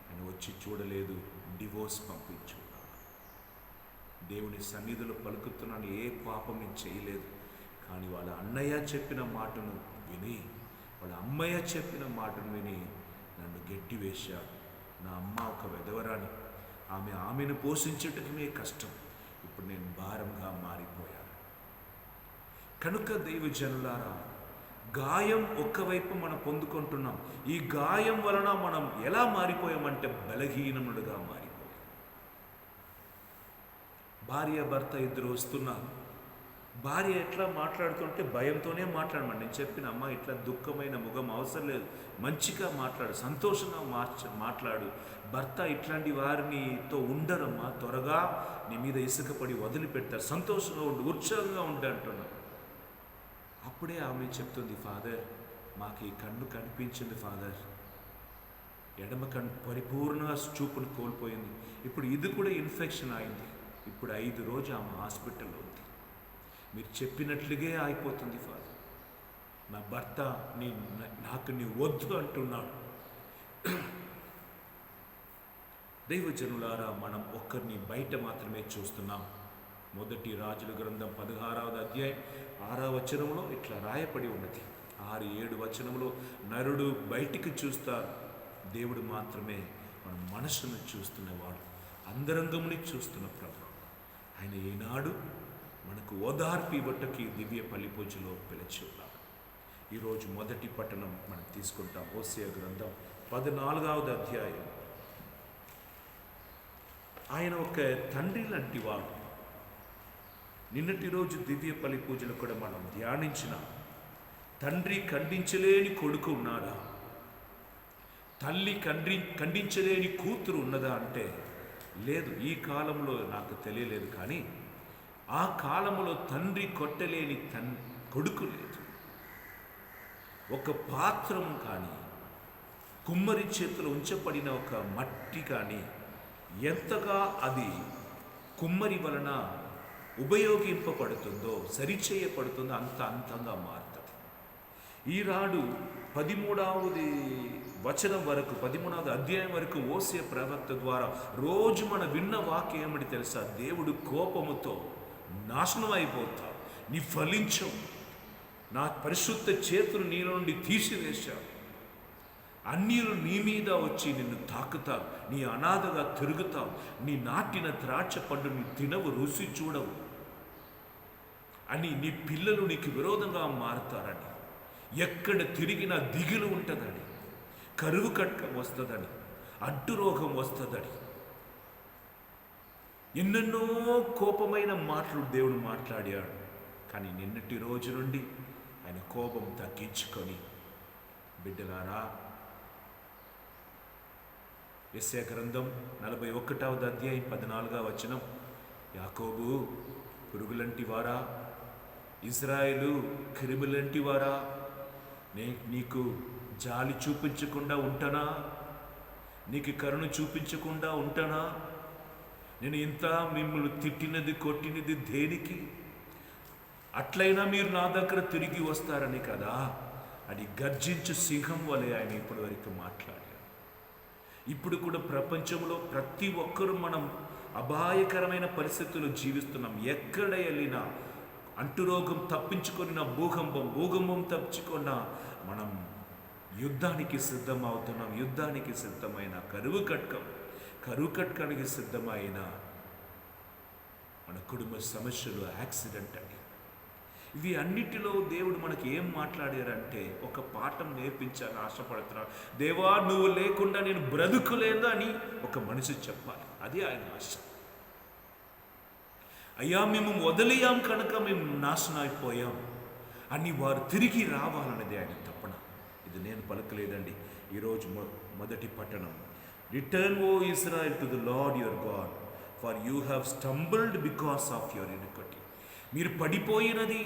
ఆయన వచ్చి చూడలేదు, డివోర్స్ పంపించు. దేవుని సన్నిధిలో పలుకుతున్నాను, ఏ పాపం నేను చేయలేదు. కానీ వాళ్ళ అన్నయ్య చెప్పిన మాటను విని, వాళ్ళ అమ్మయ్య చెప్పిన మాటను విని నన్ను గట్టి వేశాడు. నా అమ్మ ఒక వెధవరాని, ఆమెను పోషించటమే కష్టం. ఇప్పుడు నేను భారంగా మారిపోయాను. కనుక దైవజనులారా, గాయం ఒక్కవైపు మనం పొందుకుంటున్నాం. ఈ గాయం వలన మనం ఎలా మారిపోయామంటే బలహీనములుగా మారిపోయాం. భార్య భర్త ఇద్దరు వస్తున్నారు. భార్య ఎట్లా మాట్లాడుతుంటే భయంతోనే మాట్లాడమని నేను చెప్పిన, అమ్మ ఇట్లా దుఃఖమైన ముఖం అవసరం లేదు, మంచిగా మాట్లాడు, సంతోషంగా మాట్లాడు. భర్త ఇట్లాంటి వారినితో ఉండరమ్మా, త్వరగా నీ మీద ఇసుకపడి వదిలిపెడతారు, సంతోషంగా ఉండు, ఉత్సాహంగా ఉండు అంటున్నాను. అప్పుడే ఆమె చెప్తుంది, ఫాదర్ మాకు ఈ కన్ను కనిపించింది ఫాదర్, ఎడమ కన్ను పరిపూర్ణంగా చూపును కోల్పోయింది, ఇప్పుడు ఇది కూడా ఇన్ఫెక్షన్ అయింది, ఇప్పుడు 5 రోజులు ఆమె హాస్పిటల్లో ఉంది, మీరు చెప్పినట్లుగే అయిపోతుంది ఫాదర్, నా భర్త నాకు నీ వద్దు అంటున్నాడు. దైవజనులారా, మనం ఒక్కరిని బయట మాత్రమే చూస్తున్నాం. మొదటి రాజుల గ్రంథం 16వ అధ్యాయం 6వ వచనంలో ఇట్లా రాయపడి ఉన్నది. 6-7 వచనంలో నరుడు బయటికి చూస్తారు, దేవుడు మాత్రమే మన మనసును చూస్తున్నవాడు, అంతరంగముని చూస్తున్న ప్రభు. ఆయన ఈనాడు మనకు ఓదార్పు ఇవ్వటకి దివ్య పల్లి పూజలో పిలిచి ఉన్నాడు. ఈరోజు మొదటి పట్టణం మనం తీసుకుంటాం. హోషేయ గ్రంథం 14వ అధ్యాయం. ఆయన ఒక తండ్రి లాంటి వాడు. నిన్నటి రోజు దివ్య పల్లి పూజలు కూడా మనం ధ్యానించిన, తండ్రి ఖండించలేని కొడుకు ఉన్నాడా, తల్లి ఖండించలేని కూతురు ఉన్నదా అంటే లేదు. ఈ కాలంలో నాకు తెలియలేదు, కానీ ఆ కాలంలో తండ్రి కొట్టలేని కొడుకు లేదు. ఒక పాత్రం కానీ, కుమ్మరి చేతిలో ఉంచబడిన ఒక మట్టి కానీ ఎంతగా అది కుమ్మరి వలన ఉపయోగింపబడుతుందో, సరిచేయబడుతుందో అంతంగా మారుతుంది. ఈనాడు 13వ వచనం వరకు, 13వ అధ్యాయం వరకు హోషేయ ప్రవక్త ద్వారా రోజు మన విన్న వాక్యం ఏమిటి తెలుసా? దేవుడు కోపముతో నాశనం అయిపోతావు, నీ ఫలించవు, నా పరిశుద్ధ చేతులు నీలో నుండి తీసివేశావు, అన్యులు నీ మీద వచ్చి నిన్ను తాకుతారు, నీ అనాథగా తిరుగుతావు, నీ నాటిన ద్రాక్ష పండుని తినవు, రుచి చూడవు అని, నీ పిల్లలు నీకు విరోధంగా మారుతారని, ఎక్కడ తిరిగినా దిగులు ఉంటుందని, కరువు కట్టం వస్తుందని, అడ్డు రోగం వస్తుందని, ఎన్నెన్నో కోపమైన మాటలు దేవుడు మాట్లాడాడు. కానీ నిన్నటి రోజు నుండి ఆయన కోపం తగ్గించుకొని, బిడ్డలారా, యెషయా గ్రంథం 41వ అధ్యాయం 14వ వచనం, యాకోబు పురుగులంటి వారా, ఇజ్రాయేలు క్రిములంటి వారా, నీకు జాలి చూపించకుండా ఉంటానా, నీకు కరుణ చూపించకుండా ఉంటానా, నేను ఇంత మిమ్మల్ని తిట్టినది కొట్టినది దేనికి, అట్లయినా మీరు నా దగ్గర తిరిగి వస్తారని కదా అని గర్జించు సింహం వలె ఆయన ఇప్పటి వరకు మాట్లాడారు. ఇప్పుడు కూడా ప్రపంచంలో ప్రతి ఒక్కరూ మనం అపాయకరమైన పరిస్థితుల్లో జీవిస్తున్నాం. ఎక్కడ వెళ్ళినా అంటురోగం తప్పించుకున్న భూకంపం తప్పించుకున్న మనం యుద్ధానికి సిద్ధమవుతున్నాం. యుద్ధానికి సిద్ధమైన కరువు కట్కానికి సిద్ధమైన మన కుటుంబ సమస్యలు, యాక్సిడెంట్ అని ఇవి అన్నిటిలో దేవుడు మనకి ఏం మాట్లాడారంటే ఒక పాఠం నేర్పించాలని ఆశపడుతున్నాడు. దేవా, నువ్వు లేకుండా నేను బ్రతుకులేదు అని ఒక మనిషి చెప్పాలి. అది ఆయన ఆశ. అయ్యా, మేము వదిలేయాం కనుక మేము నాశనం అయిపోయాం అని వారు తిరిగి రావాలనేది ఆయన తపన. ఇది నేను పలకలేదండి. ఈరోజు మొదటి పట్టణం, return O Israel to the Lord your God, for you have stumbled because of your iniquity. మీరు పడిపోయినది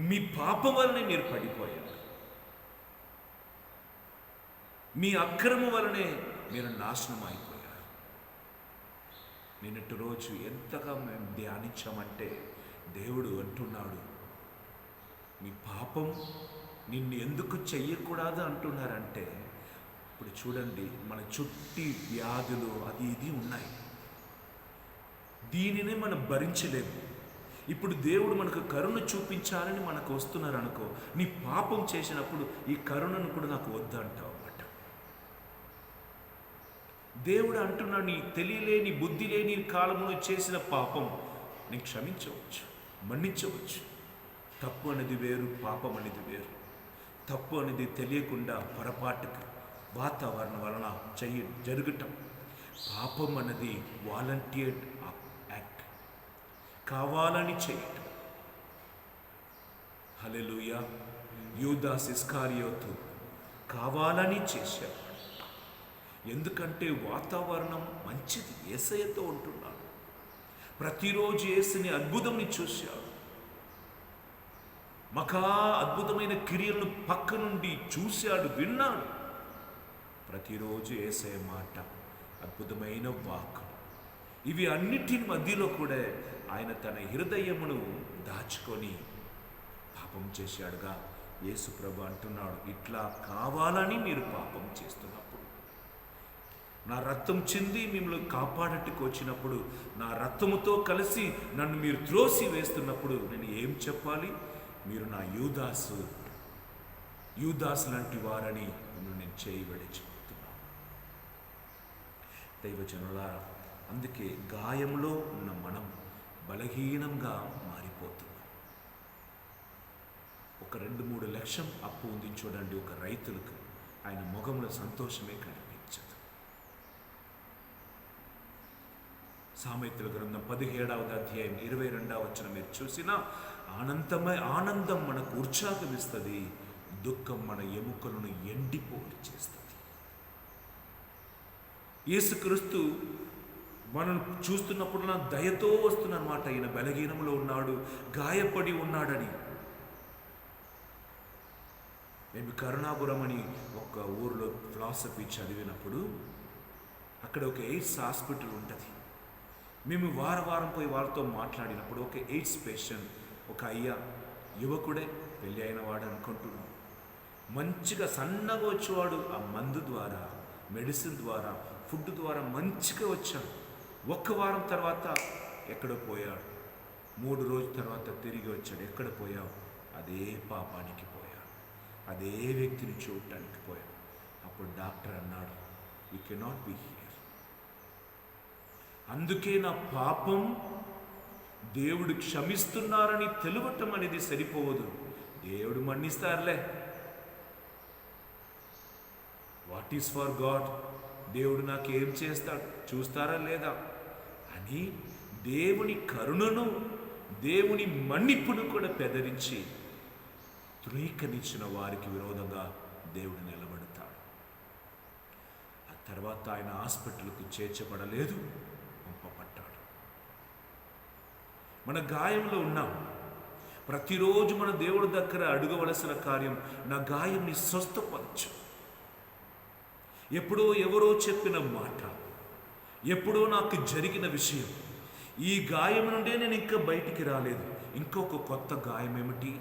మీ పాపం వలనే మీరు పడిపోయారు. మీ అక్రమం వలనే మీరు నాశనం అయిపోయారు. నిన్నటి రోజు ఎంతగా మేము ధ్యానించామంటే దేవుడు అంటున్నాడు, మీ పాపం నిన్ను ఎందుకు చెయ్యకూడదు అంటున్నారంటే, ఇప్పుడు చూడండి, మన చుట్టి వ్యాధులు అది ఇది ఉన్నాయి. దీనినే మనం భరించలేము. ఇప్పుడు దేవుడు మనకు కరుణ చూపించాలని మనకు వస్తున్నారు అనుకో, నీ పాపం చేసినప్పుడు ఈ కరుణను కూడా నాకు వద్దంటావు అన్నమాట. దేవుడు అంటున్నాడు, నీ తెలియలేని బుద్ధి లేని కాలంలో చేసిన పాపం నీకు క్షమించవచ్చు, మన్నించవచ్చు. తప్పు అనేది వేరు, పాపం అనేది వేరు. తప్పు అనేది తెలియకుండా పొరపాటుకు వాతావరణం వలన జరగటం. పాపం అన్నది వాలంటీర్ యాక్ట్, కావాలని చేయటం. హల్లెలూయా. యూదాస్ ఇస్కారియోతు కావాలని చేశాడు. ఎందుకంటే వాతావరణం మంచిది, యేసయ్యతో ఉంటున్నాడు. ప్రతిరోజు యేసుని అద్భుతంని చూశాడు. మకా అద్భుతమైన క్రియలను పక్క నుండి చూశాడు, విన్నాడు. ప్రతిరోజు యేసయ్య మాట, అద్భుతమైన వాక్కు, ఇవి అన్నిటి మధ్యలో కూడా ఆయన తన హృదయమును దాచుకొని పాపం చేశాడుగా. యేసు ప్రభు అంటున్నాడు, ఇట్లా కావాలని మీరు పాపం చేస్తున్నప్పుడు, నా రక్తం చింది మిమ్మల్ని కాపాడట్టుకు వచ్చినప్పుడు, నా రక్తముతో కలిసి నన్ను మీరు త్రోసి వేస్తున్నప్పుడు నేను ఏం చెప్పాలి? మీరు నా యూదాసు లాంటి వారని మిమ్మల్ని నేను చేయబడి చెప్తున్నాను. దైవజనులారా, అందుకే గాయంలో ఉన్న మనం బలహీనంగా మారిపోతున్నాం. ఒక 2-3 లక్షం అప్పు ఉంది చూడండి ఒక రైతులకు, ఆయన ముఖంలో సంతోషమే కనిపించదు. సామెతల గ్రంథం 17వ అధ్యాయం 22వ వచనం మీరు చూసినా, ఆనందం మనకు ఉత్సాహమిస్తుంది, దుఃఖం మన ఎముకలను ఎండిపోయి చేస్తుంది. యేసుక్రీస్తు మనం చూస్తున్నప్పుడు నా దయతో వస్తున్నమాట, ఈయన బలహీనంలో ఉన్నాడు, గాయపడి ఉన్నాడని. మేము కరుణాపురం అని ఒక ఊరిలో ఫిలాసఫీ చదివినప్పుడు, అక్కడ ఒక ఎయిడ్స్ హాస్పిటల్ ఉంటుంది. మేము వారం పోయి వాళ్ళతో మాట్లాడినప్పుడు, ఒక ఎయిడ్స్ పేషెంట్, ఒక అయ్యా, యువకుడే, పెళ్ళి అయిన వాడు అనుకుంటున్నాం, మంచిగా సన్నగా వచ్చేవాడు. ఆ మందు ద్వారా, మెడిసిన్ ద్వారా, ఫుడ్ ద్వారా మంచిగా వచ్చాడు. 1 వారం తర్వాత ఎక్కడో పోయాడు. 3 రోజుల తర్వాత తిరిగి వచ్చాడు. ఎక్కడ పోయావు? అదే పాపానికి పోయాడు, అదే వ్యక్తిని చూడటానికి పోయాడు. అప్పుడు డాక్టర్ అన్నాడు, యూ కెనాట్ బి హియర్. అందుకే నా పాపం దేవుడు క్షమిస్తున్నారని తెలువటం అనేది సరిపోవదు. దేవుడు మన్నిస్తారులే, వాట్ ఈస్ ఫర్ గాడ్, దేవుడు నాకు ఏం చేస్తాడు, చూస్తారా లేదా అని దేవుని కరుణను, దేవుని మన్నిప్పును కూడా పెదరించి ధృవీకరించిన వారికి విరోధంగా దేవుడు నిలబడతాడు. ఆ తర్వాత ఆయన హాస్పిటల్కు చేర్చబడలేదు, పంపబడ్డాడు. మన గాయంలో ఉన్నాం. ప్రతిరోజు మన దేవుడి దగ్గర అడగవలసిన కార్యం, నా గాయంని స్వస్థపరచు. ఎప్పుడో ఎవరో చెప్పిన మాట, ఎప్పుడో నాకు జరిగిన విషయం, ఈ గాయం నుండే నేను ఇంకా బయటికి రాలేదు. ఇంకొక కొత్త గాయం ఏమిటి?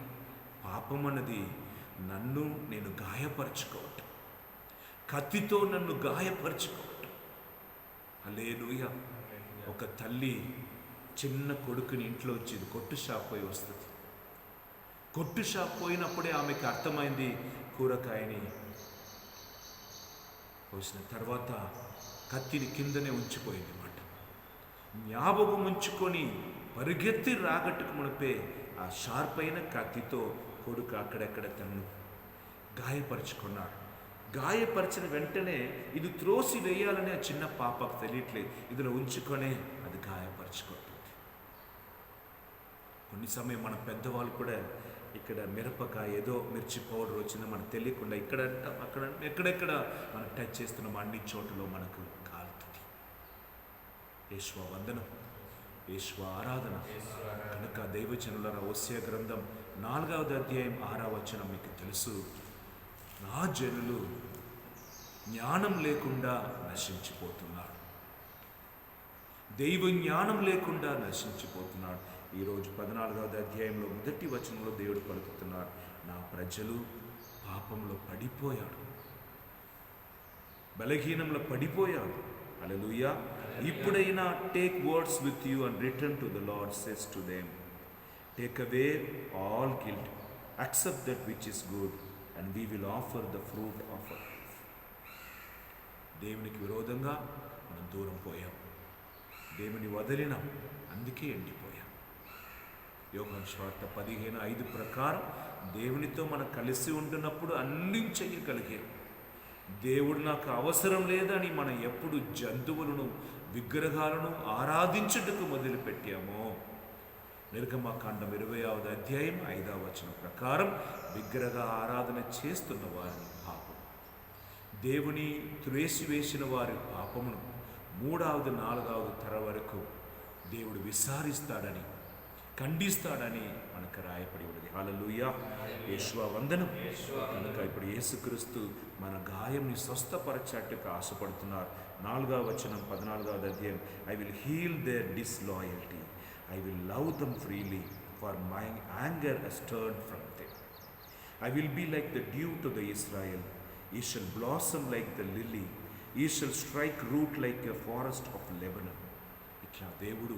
పాపం అన్నది నన్ను నేను గాయపరచుకోవటం, కత్తితో నన్ను గాయపరచుకోవటం. హల్లెలూయా. ఒక తల్లి చిన్న కొడుకుని ఇంట్లో వచ్చేది, కొట్టు షాప్ పోయి వస్తుంది. కొట్టు షాప్ పోయినప్పుడే ఆమెకి అర్థమైంది, కూరగాయని కోసిన తర్వాత కత్తిని కిందనే ఉంచిపోయింది అన్నమాట. జ్ఞాపకం ఉంచుకొని పరిగెత్తి రాగట్టుకు మునిపే ఆ షార్ప్ అయిన కత్తితో కొడుకు అక్కడెక్కడ తనను గాయపరుచుకున్నాడు. గాయపరిచిన వెంటనే ఇది త్రోసి వేయాలని ఆ చిన్న పాపకు తెలియట్లేదు, ఇదిలో ఉంచుకొనే అది గాయపరుచుకుంటుంది. కొన్ని సమయం మన పెద్దవాళ్ళు కూడా ఇక్కడ మిరపకాయ ఏదో మిర్చి పౌడర్ వచ్చిందో మనకు తెలియకుండా ఇక్కడ అక్కడ ఎక్కడెక్కడ మనం టచ్ చేస్తున్నాం అన్ని చోట్లలో మనకు కాలుతుంది. యేషువ వందనం, యేషువ ఆరాధన. కనుక దైవజనుల హోషేయ గ్రంథం 4వ అధ్యాయం 6వ వచనం మీకు తెలుసు, నా జనులు జ్ఞానం లేకుండా నశించిపోతున్నాడు. దైవ జ్ఞానం లేకుండా నశించిపోతున్నాడు. ఈరోజు 14వ అధ్యాయంలో 1వ వచనంలో దేవుడు పలుకుతున్నాడు, నా ప్రజలు పాపంలో పడిపోయాడు, బలహీనంలో పడిపోయాడు. హల్లెలూయా. ఇప్పుడైనా take words with you and return to the lord says to them, take away all guilt, accept that which is good and we will offer the fruit of our life. దేవునికి విరోధంగా మనం దూరం పోయాం, దేవుని వదిలినాం, అందుకే ఎండిపోయాం. యోహాను సువార్త 15:5 ప్రకారం దేవునితో మనం కలిసి ఉంటున్నప్పుడు అన్నీ చెయ్యగలిగాం. దేవుడు నాకు అవసరం లేదని మనం ఎప్పుడు జంతువులను విగ్రహాలను ఆరాధించుటకు మొదలుపెట్టామో, నిర్గమకాండం 20వ అధ్యాయం 5వ వచనం ప్రకారం విగ్రహ ఆరాధన చేస్తున్న వారిని పాపం, దేవుని త్రేసివేసిన వారి పాపమును 3వ 4వ తర వరకు దేవుడు విసారిస్తాడని, ఖండిస్తాడని మనకు రాయపడి ఉన్నది. హల్లెలూయా. యేషువ వందనం. కనుక ఇప్పుడు యేసుక్రీస్తు మన గాయంని స్వస్థపరచట్టుకు ఆశపడుతున్నారు. 4వ వచనం 14వ అధ్యాయం, I will heal their disloyalty, I will love them freely, for my anger has turned from them. I will be like the dew to the Israel. He shall blossom like the lily. He shall strike root like a forest of Lebanon. ఇట్లా దేవుడు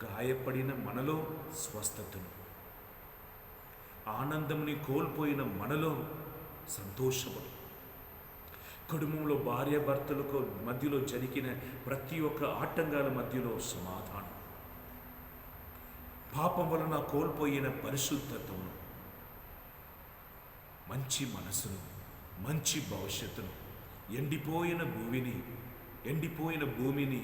గాయపడిన మనలో స్వస్థతను, ఆనందంని కోల్పోయిన మనలో సంతోషము, కుటుంబంలో భార్యాభర్తలకు మధ్యలో జరిగిన ప్రతి ఒక్క ఆటంకాల మధ్యలో సమాధానం, పాపం వలన కోల్పోయిన పరిశుద్ధతను, మంచి మనసును, మంచి భవిష్యత్తును, ఎండిపోయిన భూమిని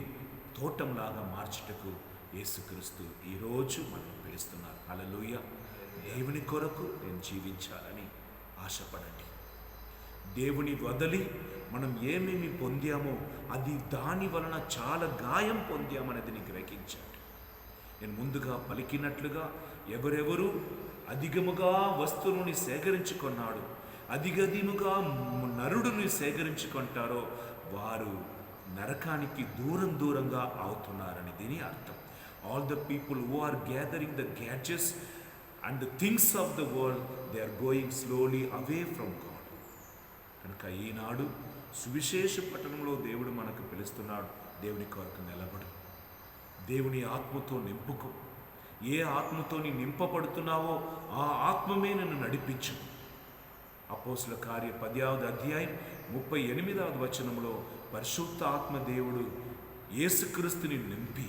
తోటంలాగా మార్చుటకు యేసుక్రీస్తు ఈరోజు మనం పిలుస్తున్నారు. హల్లెలూయా. దేవుని కొరకు నేను జీవించాలని ఆశపడండి. దేవుని వదిలి మనం ఏమేమి పొందామో అది దాని వలన చాలా గాయం పొందామనేది గ్రహించండి. నేను ముందుగా పలికినట్లుగా ఎవరెవరు అధికముగా వస్తువుని సేకరించుకున్నాడు, అధికముగా నరుడిని సేకరించుకుంటారో వారు నరకానికి దూరంగా అవుతున్నారని దీని అర్థం. All the people who are gathering the gadgets and the things of the world, they are going slowly away from God. కనుక ఈనాడు సువిశేష పట్టణంలో దేవుడు మనకు పిలుస్తున్నాడు, దేవుని కొరకు నిలబడు, దేవుని ఆత్మతో నింపుకో. ఏ ఆత్మతో నీ నింపబడుతున్నావో ఆ ఆత్మమే నన్ను నడిపించు. అపోస్తుల కార్య 10వ అధ్యాయం 38వ వచనంలో పరిశుద్ధ ఆత్మ దేవుడు యేసుక్రీస్తుని నింపి,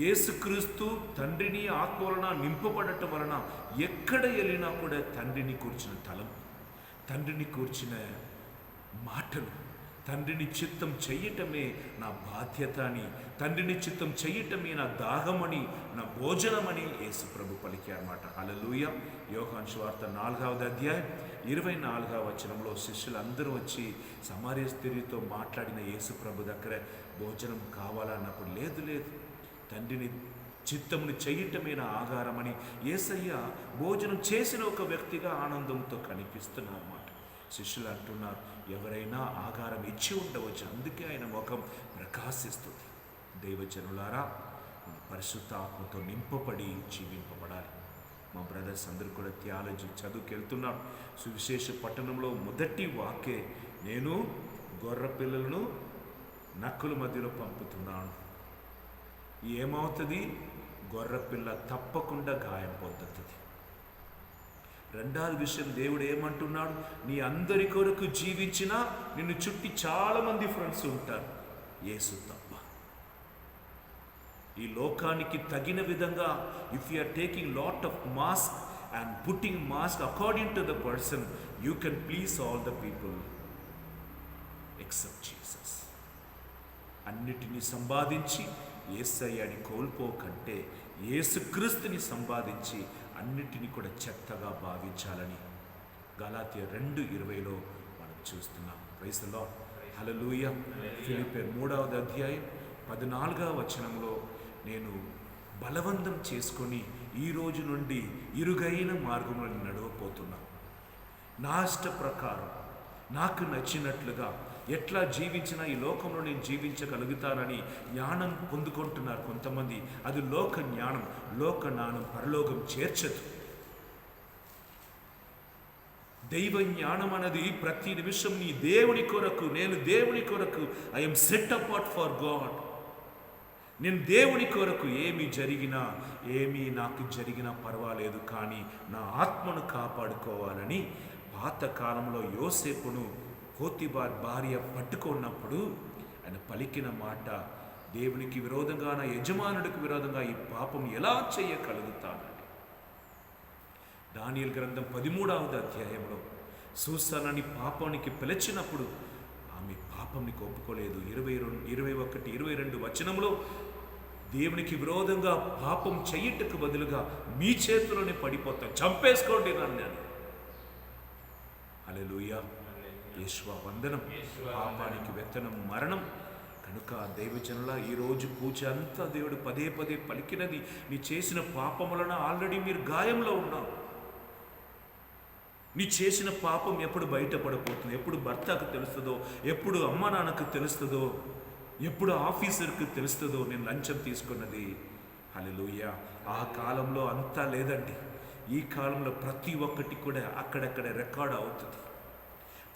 యేసుక్రీస్తు తండ్రిని ఆత్మ వలన నింపబడటం వలన ఎక్కడ వెళ్ళినా కూడా తండ్రిని కూర్చిన తలంపు, తండ్రిని కూర్చిన మాటలు, తండ్రిని చిత్తం చెయ్యటమే నా బాధ్యత అని, తండ్రిని చిత్తం చెయ్యటమే నా దాహమని, నా భోజనమని యేసు ప్రభు పలికారన్నమాట. హల్లెలూయా. యోహాను సువార్త 4వ అధ్యాయం 24వ వచనంలో శిష్యులందరూ వచ్చి సమార్య స్త్రీతో మాట్లాడిన యేసు ప్రభు దగ్గర భోజనం కావాలన్నప్పుడు లేదు తండ్రిని చిత్తముని చెయ్యటమే నా ఆహారమని యేసయ్య భోజనం చేసిన ఒక వ్యక్తిగా ఆనందంతో కనిపిస్తున్నారు అన్నమాట. శిష్యులు అంటున్నారు, ఎవరైనా ఆహారం ఇచ్చి ఉండవచ్చు, అందుకే ఆయన ముఖం ప్రకాశిస్తుంది. దైవజనులారా, పరిశుద్ధ ఆత్మతో నింపబడి జీవింపబడాలి. మా బ్రదర్స్ అందరూ కూడా థియాలజీ చదువుకెళ్తున్నాం. సువిశేష పట్టణంలో మొదటి వాక్యే, నేను గొర్రె పిల్లలను నక్కుల మధ్యలో పంపుతున్నాను. ఏమవుతుంది? గొర్రెపిల్ల తప్పకుండా గాయం పొందుతుంది. రెండవ విషయం, దేవుడు ఏమంటున్నాడు? నీ అందరి కొరకు జీవించినా నిన్ను చుట్టి చాలామంది ఫ్రెండ్స్ ఉంటారు, యేసు తప్ప. ఈ లోకానికి తగిన విధంగా if you are taking lot of mask and putting mask according to the person you can please all the people except Jesus. అన్నిటినీ సంపాదించి యేసయ్యని కోల్పోకంటే యేసుక్రీస్తుని సంపాదించి అన్నిటినీ కూడా చెత్తగా భావించాలని గలాతీయ 2:20 మనం చూస్తున్నాం. ప్రైజ్ ది లార్డ్, హల్లెలూయా. ఫిలిప్పీయుల 3వ అధ్యాయం 14వ వచనంలో నేను బలవంతం చేసుకొని ఈ రోజు నుండి ఇరుగైన మార్గంలో నడవపోతున్నా, నా ఇష్ట ప్రకారం నాకు నచ్చినట్లుగా ఎట్లా జీవించినా ఈ లోకంలో నేను జీవించగలుగుతానని జ్ఞానం పొందుకుంటున్నారు కొంతమంది. అది లోక జ్ఞానం. లోక జ్ఞానం పరలోకం చేర్చదు. దైవ జ్ఞానం అనేది ప్రతి నిమిషం నీ దేవుని కొరకు, నేను దేవుని కొరకు, I'm set apart for God. నేను దేవుని కొరకు ఏమి జరిగినా ఏమి నాకు జరిగినా పర్వాలేదు, కానీ నా ఆత్మను కాపాడుకోవాలని పాతకాలంలో యోసేపును పోతిఫారు భార్య పట్టుకున్నప్పుడు ఆయన పలికిన మాట, దేవునికి విరోధంగా, నా యజమానుడికి విరోధంగా ఈ పాపం ఎలా చేయగలుగుతానని. దానియేలు గ్రంథం 13వ అధ్యాయంలో సూసనని పాపానికి పిలిచినప్పుడు ఆమె పాపంని ఒప్పుకోలేదు. 21, 22 వచనంలో దేవునికి విరోధంగా పాపం చెయ్యటకు బదులుగా మీ చేతిలోనే పడిపోతా, చంపేసుకోండి నన్ను. హల్లెలూయా, యేషువా వందనం. పాపానికి వేతనం మరణం. కనుక దైవజనుల ఈరోజు పూజ అంతా దేవుడు పదే పదే పలికినది, నీ చేసిన పాపం వలన ఆల్రెడీ మీరు గాయంలో ఉన్నారు. నీ చేసిన పాపం ఎప్పుడు బయటపడిపోతుందో, ఎప్పుడు భర్తకు తెలుస్తుందో, ఎప్పుడు అమ్మ నాన్నకు తెలుస్తుందో, ఎప్పుడు ఆఫీసర్కి తెలుస్తుందో నేను లంచం తీసుకున్నది. హల్లెలూయా. ఆ కాలంలో అంతా లేదండి. ఈ కాలంలో ప్రతి ఒక్కటి కూడా అక్కడక్కడ రికార్డ్ అవుతుంది.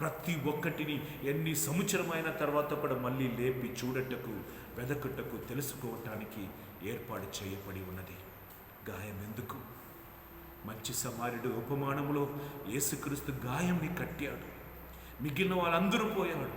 ప్రతి ఒక్కటిని ఎన్ని సంవత్సరమైన తర్వాత కూడా మళ్ళీ లేపి చూడటకు, వెదకటకు, తెలుసుకోవటానికి ఏర్పాటు చేయబడి ఉన్నది. గాయం ఎందుకు? మంచి సమార్యుడు ఉపమానంలో యేసుక్రీస్తు గాయంని కట్టాడు. మిగిలిన వాళ్ళందరూ పోయాడు.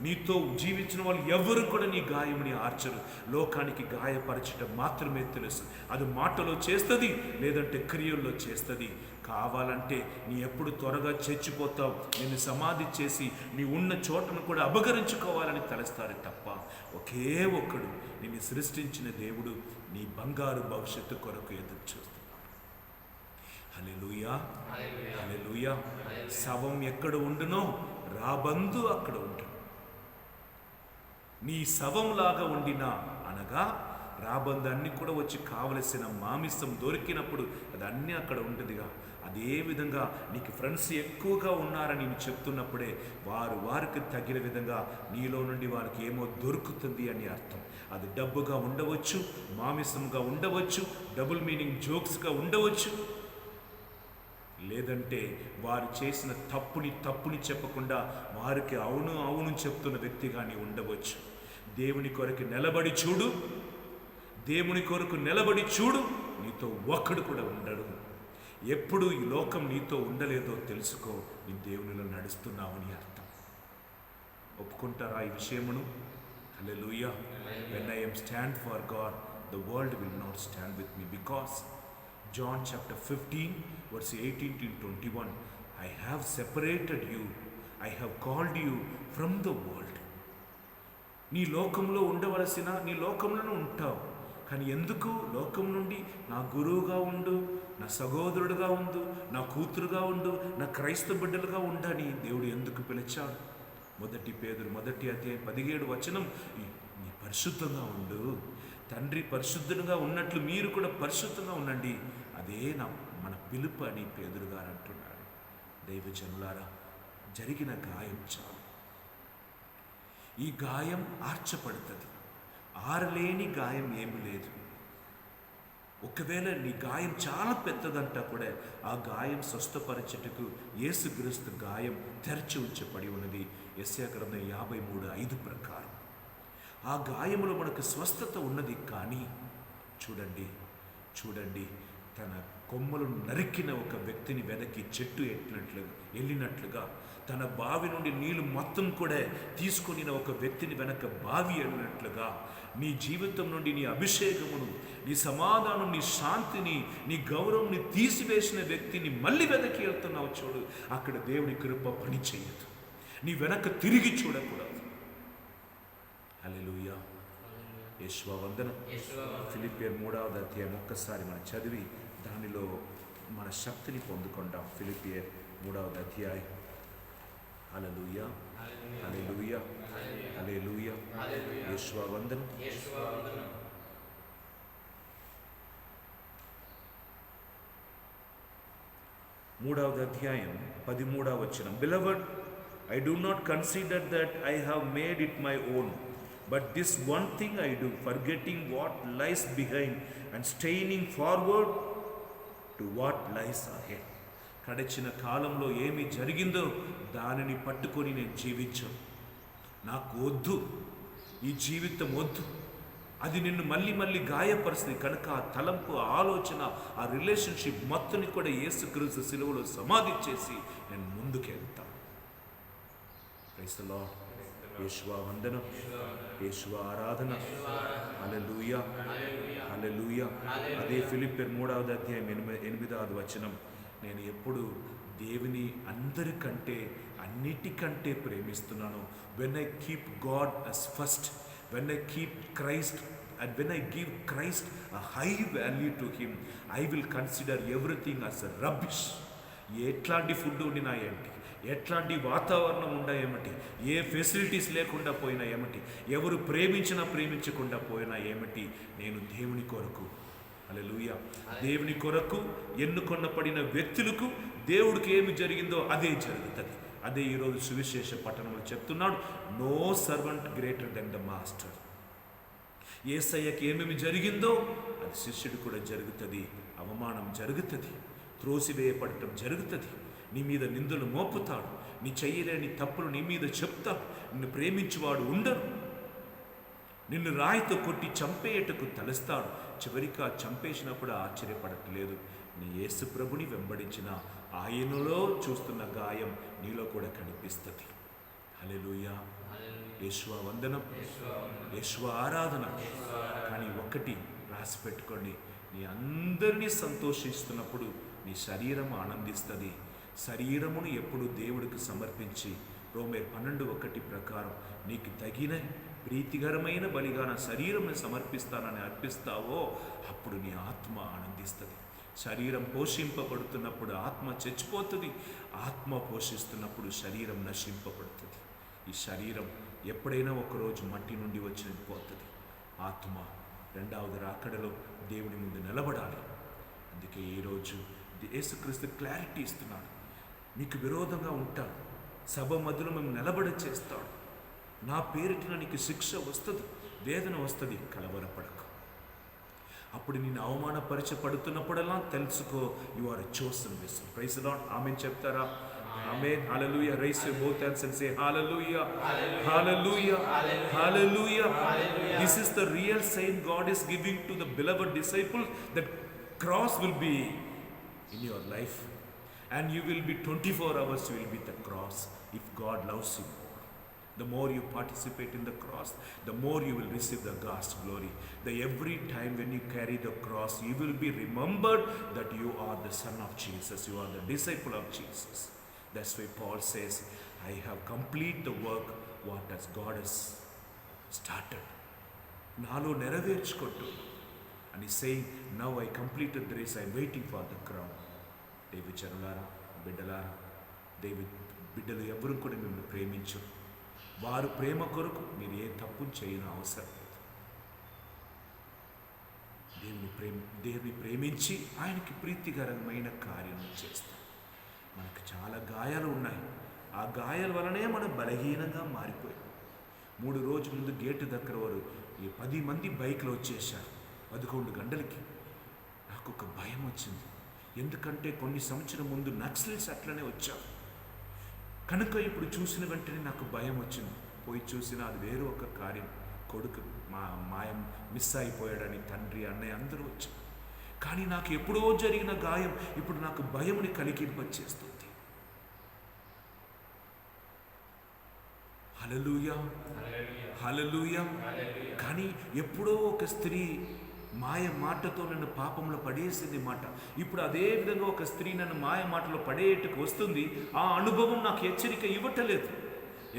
నీతో జీవించిన వాళ్ళు ఎవరు కూడా నీ గాయంని ఆర్చరు. లోకానికి గాయపరచడం మాత్రమే తెలుసు. అది మాటలో చేస్తుంది, లేదంటే క్రియల్లో చేస్తుంది. కావాలంటే నీ ఎప్పుడు త్వరగా చచ్చిపోతావు, నిన్ను సమాధి చేసి నీ ఉన్న చోటను కూడా అపహరించుకోవాలని తలస్తారు తప్ప ఒకే ఒక్కడు నిన్ను సృష్టించిన దేవుడు నీ బంగారు భవిష్యత్తు కొరకు ఎదురు చూస్తున్నాడు. హల్లెలూయా, హల్లెలూయా. శవం ఎక్కడ ఉండునో రాబందు అక్కడ ఉండును. నీ శవంలాగా ఉండినా అనగా రాబందు అన్ని కూడా వచ్చి కావలసిన మాంసం దొరికినప్పుడు అది అన్నీ అక్కడ ఉంటుందిగా. అదేవిధంగా నీకు ఫ్రెండ్స్ ఎక్కువగా ఉన్నారని నేను చెప్తున్నప్పుడే వారికి తగిన విధంగా నీలో నుండి వారికి ఏమో దొరుకుతుంది అని అర్థం. అది డబ్బుగా ఉండవచ్చు, మాంసంగా ఉండవచ్చు, డబుల్ మీనింగ్ జోక్స్గా ఉండవచ్చు, లేదంటే వారు చేసిన తప్పుని చెప్పకుండా వారికి అవును అవును చెప్తున్న వ్యక్తిగా నీ ఉండవచ్చు. దేవుని కొరకు నిలబడి చూడు, దేవుని కొరకు నిలబడి చూడు, నీతో ఒక్కడు కూడా ఉండడు. ఎప్పుడు ఈ లోకం నీతో ఉండలేదో తెలుసుకో, నీ దేవునిలో నడుస్తున్నావని అర్థం. ఒప్పుకుంటారా ఈ విషయమును? హల్లెలూయా. When I am stand for God, the world will not stand with me, because John chapter 15 verse 18 to 21, I have separated you, I have called you from the world. నీ లోకంలో ఉండవలసిన నీ లోకంలోనే ఉంటావు, కానీ ఎందుకు లోకం నుండి నా గురువుగా ఉండు, నా సహోదరుడుగా ఉండు, నా కూతురుగా ఉండు, నా క్రైస్తవ బిడ్డలుగా ఉండని దేవుడు ఎందుకు పిలిచాడు? 1 పేతురు 1వ అధ్యాయం 17వ వచనం, నీ పరిశుద్ధంగా ఉండు, తండ్రి పరిశుద్ధులుగా ఉన్నట్లు మీరు కూడా పరిశుద్ధంగా ఉండండి, అదే మన పిలుపు అని పేతురు గారు అంటున్నాడు. దైవజనులారా, జరిగిన గాయం చాలు. ఈ గాయం ఆర్చబడుతుంది. ఆరలేని గాయం ఏమి లేదు. ఒకవేళ నీ గాయం చాలా పెద్దదంటా కూడా ఆ గాయం స్వస్థపరచుటకు యేసుక్రీస్తు గాయం తెరచి ఉంచబడి ఉన్నది. యెషయా గ్రంథం 53:5 ప్రకారం ఆ గాయములో మనకు స్వస్థత ఉన్నది. కానీ చూడండి తన కొమ్మలను నరికిన ఒక వ్యక్తిని వెనక్కి చెట్టు వెళ్ళినట్లుగా తన బావి నుండి నీళ్లు మొత్తం కూడా తీసుకొని ఒక వ్యక్తిని వెనక బావి వెళ్ళినట్లుగా నీ జీవితం నుండి నీ అభిషేకమును, నీ సమాధానం, నీ శాంతిని, నీ గౌరవంని తీసివేసిన వ్యక్తిని మళ్ళీ వెనక్కి వెళ్తున్నావు చూడు. అక్కడ దేవుని కృప పని చేయదు. నీ వెనక తిరిగి చూడకూడదు. హల్లెలూయా. యేషువా వందనం. ఫిలిప్పియర్ 3వ అధ్యాయం ఒక్కసారి మనం చదివి దానిలో మన శక్తిని పొందుకుంటాం. ఫిలిప్పియర్ 3వ అధ్యాయం. హల్లెలూయా, హల్లెలూయా, హల్లెలూయా. యేషువా వందనం. 3వ అధ్యాయం 13వ వచనం. Beloved, I do not consider that I have made it my own, but this one thing I do, forgetting what lies behind and straining forward to what lies ahead. గడిచిన కాలంలో ఏమి జరిగిందో దానిని పట్టుకొని నేను జీవించాను. నాకు వద్దు, ఈ జీవితం వద్దు. అది నిన్ను మళ్ళీ మళ్ళీ గాయపరుస్తుంది కనుక ఆ తలంపు, ఆ ఆలోచన, ఆ రిలేషన్షిప్ మొత్తాన్ని కూడా యేసుక్రీస్తు సిలువలో సమాధి చేసి నేను ముందుకెళ్తాను. Praise the Lord. యేషువా వందనం, యేషువా ఆరాధన. హల్లెలూయా, హల్లెలూయా. అదే ఫిలిప్పియర్ 3వ అధ్యాయం 8వ వచనం. నేను ఎప్పుడు దేవుని అందరికంటే అన్నిటికంటే ప్రేమిస్తున్నాను. When I keep God as first, when I keep Christ and when I give Christ a high value to him, I will consider everything as a rubbish. ఎట్లాంటి ఫుడ్ ఉండినా ఏమిటి, ఎట్లాంటి వాతావరణం ఉండా ఏమిటి, ఏ ఫెసిలిటీస్ లేకుండా పోయినా ఏమిటి, ఎవరు ప్రేమించకుండా పోయినా ఏమిటి, నేను దేవుని కొరకు, హల్లెలూయా, దేవుని కొరకు ఎన్నుకొనబడిన వ్యక్తులకు దేవుడికి ఏమి జరిగిందో అదే జరుగుతుంది. అదే ఈరోజు సువిశేష పట్టణంలో చెప్తున్నాడు. No servant greater than the master. యేసయ్యకి ఏమేమి జరిగిందో అది శిష్యుడు కూడా జరుగుతుంది. అవమానం జరుగుతుంది, త్రోసివేయపడటం జరుగుతుంది, నీ మీద నిందలు మోపుతాడు, నీ చెయ్యలేని తప్పులు నీ మీద చెప్తాడు, నిన్ను ప్రేమించువాడు ఉండరు, నిన్ను రాయితో కొట్టి చంపేయటకు తలస్తాడు. చివరికి చంపేసినప్పుడు ఆశ్చర్యపడట్లేదు. నీ యేసు ప్రభుని వెంబడించిన ఆయనలో చూస్తున్న గాయం నీలో కూడా కనిపిస్తుంది. హల్లెలూయా. యేషువా వందనం, యేషువా ఆరాధన. కానీ ఒక్కటి రాసి పెట్టుకోండి, నీ అందరినీ సంతోషిస్తున్నప్పుడు నీ శరీరం ఆనందిస్తుంది. శరీరమును ఎప్పుడు దేవుడికి సమర్పించి రోమేర్ 12:1 ప్రకారం నీకు తగిన ప్రీతికరమైన బలిగా నా శరీరంని సమర్పిస్తానని అర్పిస్తావో అప్పుడు నీ ఆత్మ ఆనందిస్తుంది. శరీరం పోషింపబడుతున్నప్పుడు ఆత్మ చచ్చిపోతుంది, ఆత్మ పోషిస్తున్నప్పుడు శరీరం నశింపబడుతుంది. ఈ శరీరం ఎప్పుడైనా ఒకరోజు మట్టి నుండి వచ్చినది పోతుంది. ఆత్మ రెండవది రాకడలో దేవుని ముందు నిలబడాలి. అందుకే ఈరోజు యేసుక్రీస్తు క్లారిటీ ఇస్తున్నాడు. నీకు విరోధంగా ఉంటాడు, సభ మధ్యలో మేము నిలబడి చేస్తాడు, నా పేరిటిన నీకు శిక్ష వస్తుంది, వేదన వస్తుంది, కలవరపడకు. అప్పుడు నేను అవమానపరచబడుతున్నప్పుడల్లా తెలుసుకో, you are a chosen vessel. Praise the Lord. ఆమేన్ చెప్తారా? ఆమేన్. హల్లెలూయా. Raise your both hands and say hallelujah, hallelujah, hallelujah. This is the real sign God is giving to the beloved disciples, that cross will be in your life and you will be 24 hours you will be the cross if God loves you. The more you participate in the cross, the more you will receive the God's glory. The every time when you carry the cross, you will be remembered that you are the son of Jesus, you are the disciple of Jesus. That's why Paul says, I have completed the work what as God has started. నాలో నెరవేర్చుకుంటూ and he's saying, now I completed the race, I'm waiting for the crown. దేవి జనులారా, బిడ్డలారా, దేవి బిడ్డలు ఎవరు కూడా మిమ్మల్ని ప్రేమించరు. వారు ప్రేమ కొరకు మీరు ఏ తప్పు చేయని అవసరం లేదు. దేవుని ప్రేమించి ఆయనకి ప్రీతికరమైన కార్యం చేస్తాం. మనకు చాలా గాయాలు ఉన్నాయి. ఆ గాయాల వలనే మనం బలహీనంగా మారిపోయాం. 3 రోజుల ముందు గేటు దగ్గర వారు 10 మంది బైక్లో వచ్చేసారు 11 గంటలకి. నాకు ఒక భయం వచ్చింది. ఎందుకంటే కొన్ని సంవత్సరం ముందు నక్సల్స్ అట్లనే వచ్చారు కనుక ఇప్పుడు చూసిన వెంటనే నాకు భయం వచ్చింది. పోయి చూసినా అది వేరే ఒక కార్యం. కొడుకు మాయం మిస్ అయిపోయాడని తండ్రి, అన్నయ్య అందరూ వచ్చారు. కానీ నాకు ఎప్పుడో జరిగిన గాయం ఇప్పుడు నాకు భయముని కలిగింపచేస్తుంది. హల్లెలూయా, హల్లెలూయా. కానీ ఎప్పుడో ఒక స్త్రీ మాయ మాటతో నన్ను పాపంలో పడేసింది మాట. ఇప్పుడు అదే విధంగా ఒక స్త్రీ నన్ను మాయ మాటలో పడేట్టుకు వస్తుంది. ఆ అనుభవం నాకు హెచ్చరిక ఇవ్వటలేదు.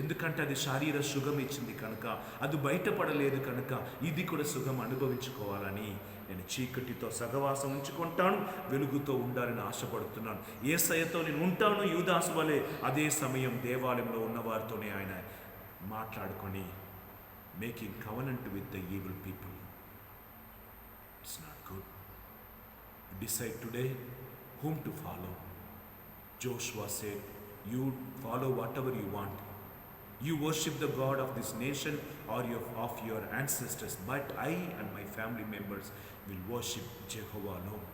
ఎందుకంటే అది శారీర సుఖం ఇచ్చింది కనుక, అది బయటపడలేదు కనుక ఇది కూడా సుఖం అనుభవించుకోవాలని నేను చీకటితో సహవాసం ఉంచుకుంటాను, వెలుగుతో ఉండాలని ఆశపడుతున్నాను. యేసయ్యతో నేను ఉంటాను యూదాసు వలె. అదే సమయం దేవాలయంలో ఉన్నవారితోనే ఆయన మాట్లాడుకొని making covenant with the evil people. It's not good. Decide today whom to follow. Joshua said, you follow whatever you want. You worship the God of this nation or of your ancestors, but I and my family members will worship Jehovah alone.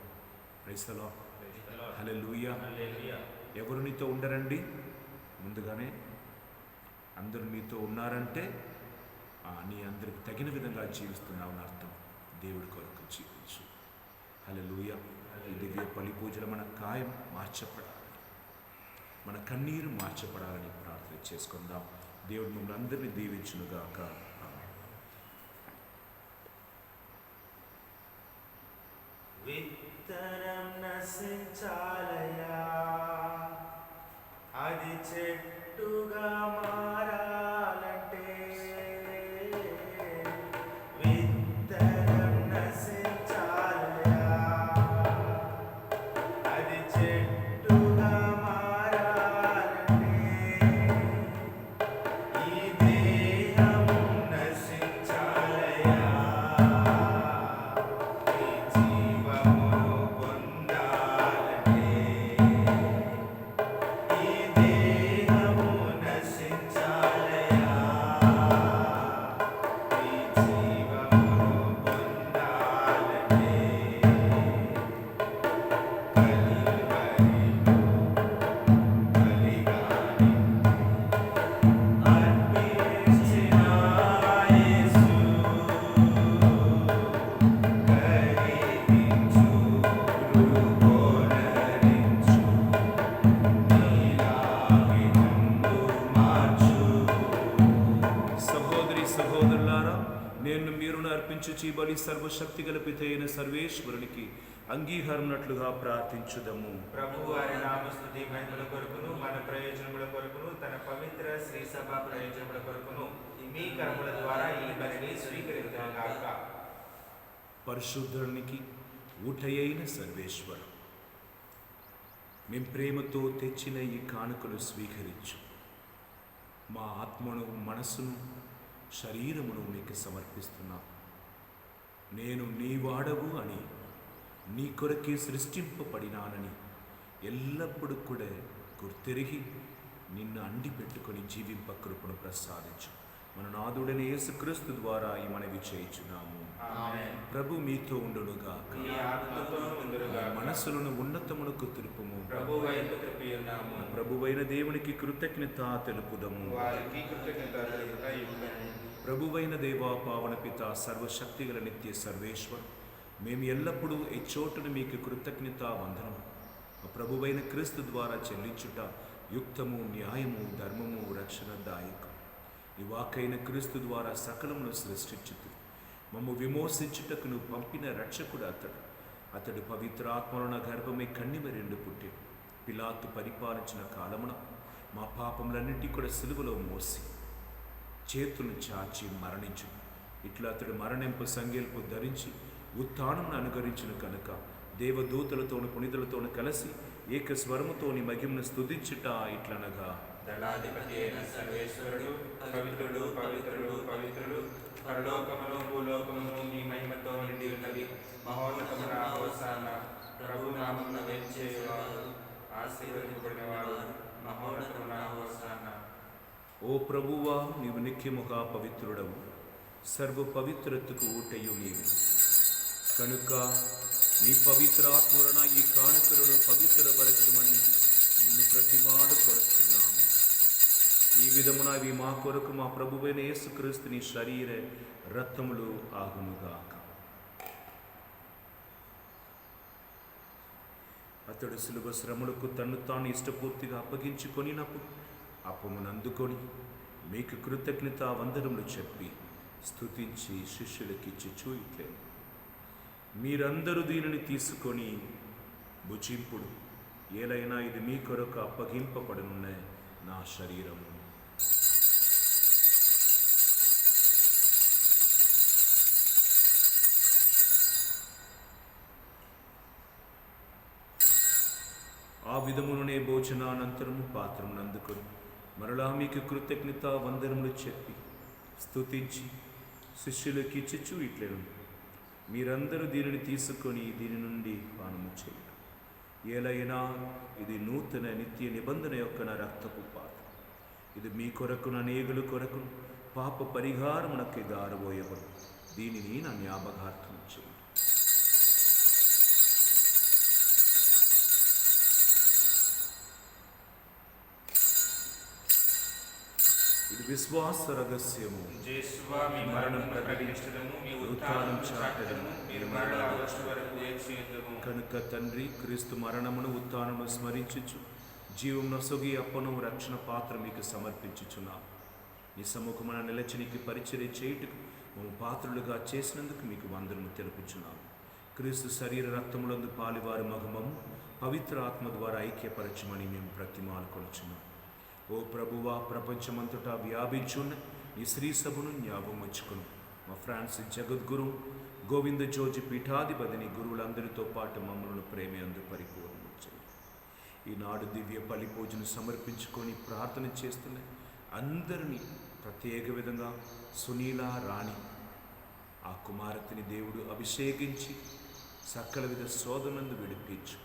Praise the Lord. Hallelujah. ఎవరు నీతో ఉండరండి? ముందుగానే అందరూ మీతో ఉన్నారంటే నీ అందరికి తగిన విధంగా జీవిస్తున్నావు అని అర్థం. దేవుడి కొరకు జీవించు. హల్లెలూయా. ఈ దివ్య బలి పూజలు మన కాయం మార్చబడాలి, మన కన్నీరు మార్చబడాలని ప్రార్థన చేసుకుందాం. దేవుడు మిమ్మల్ని అందరినీ దీవించునుగాక. విత్తనం నశించాలయా, అది చెట్టుగా మారాలంటే. విత్తనం నశించాలయా, అది చెట్టుగా మారాలంటే. ఈ దేహం నశించాలయా, ఈ జీవమును పొందాలంటే. ఈ దేహము నశించాలయా, ఈ జీవమును పొందాలంటే. కల్వరిలో బలిగాని అర్పించిన యేసు, కరిగించు, రుగొనరించు, నీలాగి నన్ను మార్చు. సహోదరి సహోదరులారా, నేను మీరును అర్పించుచి బలి సర్వశక్తి గల పితైన సర్వేశ్వరునికి అంగీకారమునట్లుగా ప్రార్థించుదము. ప్రభు వారి నామస్తుతి మహిమల కొరకును, మన ప్రయోజనముల కొరకును, తన పవిత్ర శ్రీ సభ ప్రయోజనముల కొరకును మీ కర్మల ద్వారా ఈ బలిని స్వీకరించుగాక. పరిశుద్ధునికి ఊటయైన సర్వేశ్వరు, మేం ప్రేమతో తెచ్చిన ఈ కానుకలు స్వీకరించు. మా ఆత్మను, మనసును, శరీరమును మీకు సమర్పిస్తున్నాం. నేను నీ వాడవు అని, నీ కొరకే సృష్టింపబడినానని ఎల్లప్పుడూ కూడా గుర్తెరిగి నిన్ను అండి పెట్టుకొని జీవింప కృపను ప్రసాదించు. మన నాథుడైన యేసుక్రీస్తు ద్వారా ఈ మనవి చేయుచున్నాము. ఆమేన్. ప్రభు మీతో ఉండునుగాక. మీ ఆత్మతో ఉండునుగాక. మనస్సులను ఉన్నతమునకు తెలుపుము. ప్రభు వైపు త్రిపియున్నాము. ప్రభువైన దేవునికి కృతజ్ఞత తెలుపుదము. వారికి కృతజ్ఞత తెలుపుట యుక్తము. ప్రభువైన దేవా, పావన పిత, సర్వశక్తిగల నిత్య సర్వేశ్వర్, మేము ఎల్లప్పుడూ ఈ చోటును మీకు కృతజ్ఞత వందనము ప్రభువైన క్రీస్తు ద్వారా చెల్లించుట యుక్తము, న్యాయము, ధర్మము, రక్షణదాయకం. ఈ వాకైన క్రీస్తు ద్వారా సకలమును సృష్టించుతూ మమ్ము విమోచించుటకు నువ్వు పంపిన రక్షకుడు అతడు పవిత్రాత్మల గర్భమే కన్నిమరెండు పుట్టి పిలాతు పరిపాలించిన కాలమున మా పాపములన్నింటి కూడా సిలువలో మోసి చేతులను చాచి మరణించు. ఇట్లా అతడు మరణింపు సంగేల్పు ధరించి ఉత్థానమును అనుగరించిన కనుక దేవదూతలతోను పునితులతోను కలిసి ఏక స్వరముతోని మహిమను స్తుతించుట ఇట్లనగా, దళాధిపతి అయిన సర్వేశ్వరుడు పవిత్రుడు, పవిత్రుడు, పవిత్రుడు, పరలోకమును భూలోకమును నీ మహిమతో నిండి ఉన్నవి. మహోన్నతమున హోసానా. ప్రభు నామమున వేంచేవారు ఆశీర్వదింపబడినవారు. మహోన్నతమున హోసానా. ఓ ప్రభువా, నీవు నిత్యముగా పవిత్రుడవు, సర్వ పవిత్రతకు ఊటయు నీవు కనుక నీ పవిత్రాత్మరణ ఈ కానుకలను పవిత్రపరచమని నిన్ను ప్రతిమాడు కొరుస్తున్నాము. ఈ విధమున ఇవి మా కొరకు మా ప్రభువైన యేసుక్రీస్తుని శరీర రక్తములు ఆగునుగాక. అతడు సులువ శ్రమలకు తన్ను తాను ఇష్టపూర్తిగా అప్పగించుకొనినప్పుడు అప్పమును అందుకొని మీకు కృతజ్ఞత వందనములు చెప్పి స్తుతించి శిష్యులకిచ్చి ఇట్లేను, మీరందరూ దీనిని తీసుకొని భుజింపుడు, ఏలైనా ఇది మీ కొరకు అప్పగింపబడనున్న నా శరీరము. ఆ విధముననే భోజనానంతరము పాత్రమును అందుకొని మరలా మీకు కృతజ్ఞత వందనములు చెప్పి స్తుతించి శిష్యులకి ఇచ్చుచు ఇట్లేను, మీరందరూ దీనిని తీసుకొని దీని నుండి పానము చేయండి, ఏలైనా ఇది నూతన నిత్య నిబంధన యొక్క నా రక్తపు పాత్ర, ఇది మీ కొరకును అనేకుల కొరకును పాప పరిహారమునకు దారబోయబడు, దీనిని నా జ్ఞాపకార్థం చేయండి. ఇది విశ్వాస రహస్యము, యేసువా మీ మరణం ప్రకటించడము, మీ ఉత్థానం చాటడము, మీరు మరలా వచ్చే వరకు వేచియుందుము. కనుక తండ్రి, క్రీస్తు మరణమును ఉత్థానమును స్మరించుచు జీవం నొసగి అప్పను రక్షణ పాత్ర మీకు సమర్పించుచున్నాం. మీ సముఖమున నిలచనికి పరిచర్య చేయుటకు మేము పాత్రులుగా చేసినందుకు మీకు వందనము తెలుపుచున్నాము. క్రీస్తు శరీర రక్తములందు పాలివారి మగమము పవిత్ర ఆత్మ ద్వారా ఐక్యపరచమని మేము ప్రతిమాలు కొలుచున్నాం. ఓ ప్రభువా, ప్రపంచమంతటా వ్యాపించున్న ఈ శ్రీ సభను జ్ఞాపకం ఉంచుకుని మా ఫ్రాన్సిస్ జగద్గురు గోవింద జోజి పీఠాధిపతిని గురువులందరితో పాటు మమ్మల్ని ప్రేమ అందు పరిపూర్ణం చేయండి. ఈనాడు దివ్య బలి పూజను సమర్పించుకొని ప్రార్థన చేస్తున్న అందరినీ ప్రత్యేక విధంగా సునీల రాణి ఆ కుమార్తెని దేవుడు అభిషేకించి సకల విధ శోధనందు విడిపించు.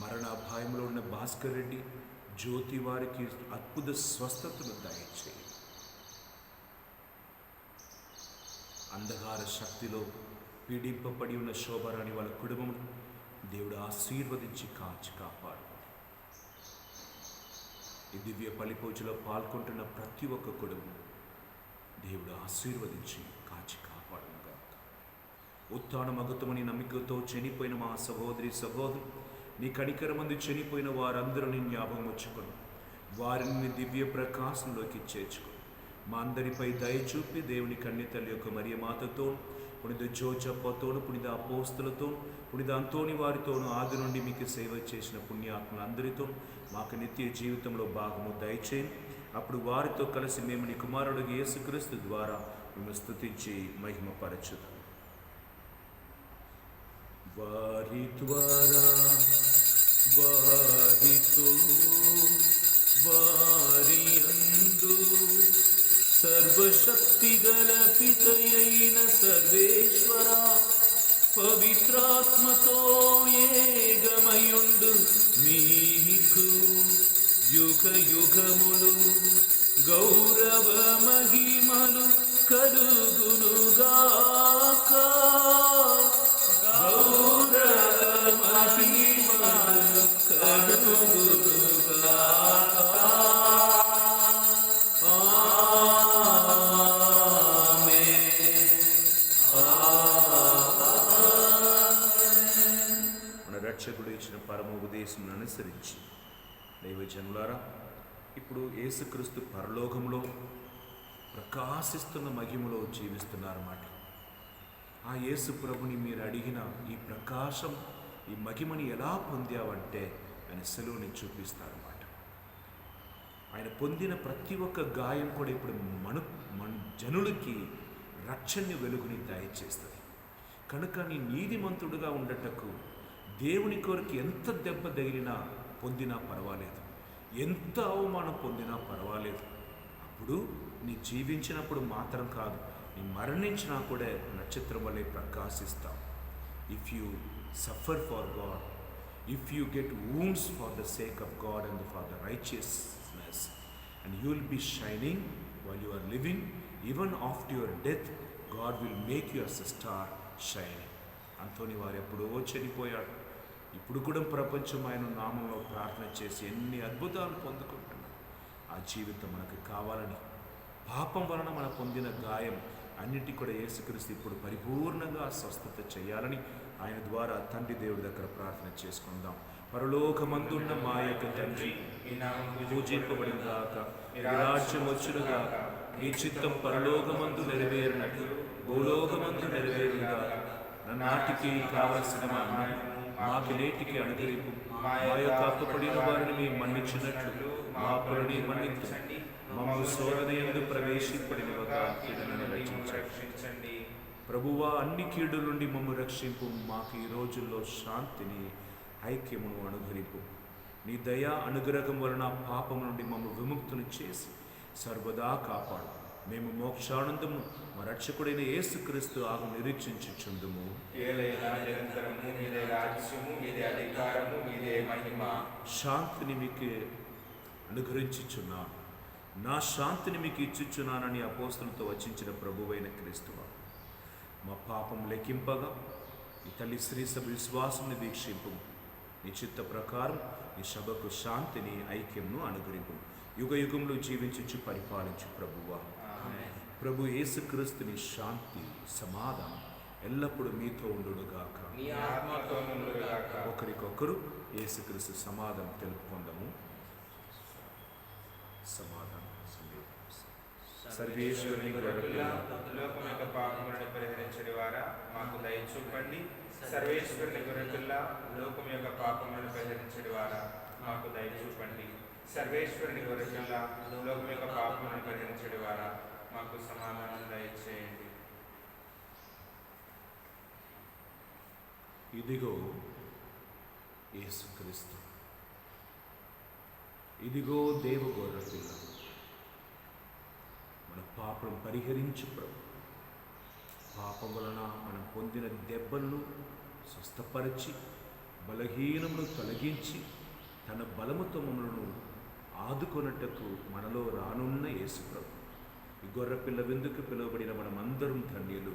మరణ భయంలో ఉన్న భాస్కర్ రెడ్డి జ్యోతి వారికి అద్భుత స్వస్థతను దయచేయి. అంధకార శక్తిలో పీడింపబడి ఉన్న శోభరాణి వాళ్ళ కుటుంబం దేవుడు ఆశీర్వదించి కాచి కాపాడు. ఈ దివ్య బలి పూజలో పాల్గొంటున్న ప్రతి ఒక్క కుటుంబం దేవుడు ఆశీర్వదించి కాచి కాపాడుగాక. ఉత్థాన మగతమని నమ్మికతో చనిపోయిన మా సహోదరి సహోదరు నీ కనికరమందు చనిపోయిన వారందరూ నీ జ్ఞాపకం వచ్చుకొని వారిని దివ్య ప్రకాశంలోకి చేర్చుకొని మా అందరిపై దయ చూపి దేవుని కన్యతల్లి యొక్క మరియ మాతతో, పునిత జోజప్పతోను, పునిత అపోస్తులతో, పునిత అంతోని వారితోనూ ఆది నుండి మీకు సేవ చేసిన పుణ్యాత్మలందరితో మాకు నిత్య జీవితంలో భాగము దయచేయండి. అప్పుడు వారితో కలిసి మేము నీ కుమారుడు యేసుక్రీస్తు ద్వారా మేము స్తుతించి మహిమపరచుదాం. వారి ద్వారా వారితో వారి యందు సర్వశక్తి గల పితయైన సర్వేశ్వర పవిత్రాత్మతో ఏకమయుండు మీకు యుగ యుగములు గౌరవ మహిమలు కలుగునుగాక. మన రక్షకుడు ఇచ్చిన పరమ ఉపదేశం అనుసరించి దైవజనులారా, ఇప్పుడు యేసుక్రీస్తు పరలోకంలో ప్రకాశిస్తున్న మహిమలో జీవిస్తున్నారన్నమాట. ఆ యేసు ప్రభుని మీరు అడిగిన ఈ ప్రకాశం, ఈ మహిమని ఎలా పొందావంటే ఆయన సెలవుని చూపిస్తారన్నమాట. ఆయన పొందిన ప్రతి ఒక్క గాయం కూడా ఇప్పుడు మన జనులకి రక్షణని వెలుగుని దయచేస్తుంది. కనుక నీ నీతిమంతుడుగా ఉండటకు దేవుని కొరకు ఎంత దెబ్బ తగిలినా పొందినా పర్వాలేదు, ఎంత అవమానం పొందినా పర్వాలేదు. అప్పుడు నీ జీవించినప్పుడు మాత్రం కాదు, నీ మరణించినా కూడా నక్షత్రం వల్లే ప్రకాశిస్తావు. If you suffer for God, if you get wounds for the sake of God and for the righteousness, and you will be shining while you are living. Even after your death, God will make you as a star shining. Anthony వారు ఎప్పుడో చనిపోయాడు, ఇప్పుడు కూడా ప్రపంచం ఆయన నామంలో ప్రార్థన చేసి ఎన్ని అద్భుతాలు పొందుకుంటున్నారు. ఆ జీవితం మనకు కావాలని పాపం వలన మనం పొందిన గాయం అన్నిటి కూడా యేసుక్రీస్తు ఇప్పుడు పరిపూర్ణంగా స్వస్థత చేయాలని ఆయన ద్వారా తండ్రి దేవుడి దగ్గర ప్రార్థన చేసుకుందాం. పరలోకమందున్న మా యొక్క తండ్రి, పూజింపబడిన గాక, నీ రాజ్యం వచ్చును గాక, నీ చిత్తం పరలోకమందు నెరవేరినట్లు భూలోకమందు నెరవేరును గాక. నాటికి కావలసిన మా అన్నం మాకు నేటికి అనుగ్రహింపు. మా యొక్క అప్పుపడిన వారిని మేము మన్నించినట్లు మా అప్పులని మన్నించండి. మమ్మల్ని శోధన యందు ప్రవేశింపడినవగా కీడులను రక్షించండి. ప్రభువా, అన్ని కీడుల నుండి మమ్మల్ని రక్షింపు. మాకు ఈ రోజుల్లో శాంతిని, ఐక్యమును అనుగ్రహింపు. నీ దయా అనుగ్రహం వలన పాపం నుండి మమ్మల్ని విముక్తుని చేసి సర్వదా కాపాడు. మేము మోక్షానందము మా రక్షకుడైన యేసుక్రీస్తు ఆగు నిరీక్షించుచుందుము. శాంతిని మీకు అనుగ్రహించుచున్నాను, నా శాంతిని మీకు ఇచ్చుచున్నానని అపోస్తలులతో వచించిన ప్రభువైన క్రీస్తువా, మా పాపం లెక్కింపగా నీ తల్లి శ్రీ సభ విశ్వాసం దీక్షింపు. నీ చిత్త ప్రకారం నీ సభకు శాంతిని, ఐక్యంను అనుగ్రహింపు. యుగ యుగంలో జీవించు పరిపాలించు ప్రభువా. ప్రభు యేసుక్రీస్తుని శాంతి, సమాధానం ఎల్లప్పుడూ మీతో ఉండుగాక. ఒకరికొకరు యేసుక్రీస్తు సమాధానం తెలుపుకుందాము. సమాధానం. సర్వేశ్వరుని లోకం యొక్క పాపములను పరిహరించడి వారా మాకు దయ చూపండి. సర్వేశ్వరుని గొర్రెపిల్ల, లోకం యొక్క పాపములను పరిహరించడి వారా మాకు దయ చూపండి. సర్వేశ్వరుని గొర్రెపిల్ల, లోకం యొక్క పాపములను పరిహరించడి వారా మాకు సమాధానం దయచేయండి. ఇదిగో యేసుక్రీస్తు, ఇదిగో దేవ గొర్రెపిల్ల, మన పాపం పరిహరించు ప్రభు. పాపం వలన మనం పొందిన దెబ్బలను స్వస్థపరిచి బలహీనమును తొలగించి తన బలముతో మమ్మలను ఆదుకొనుటకు మనలో రానున్న యేసు ప్రభు. ఈ గొర్రెపిల్ల విందుకు పిలువబడిన మనమందరం ధన్యులు.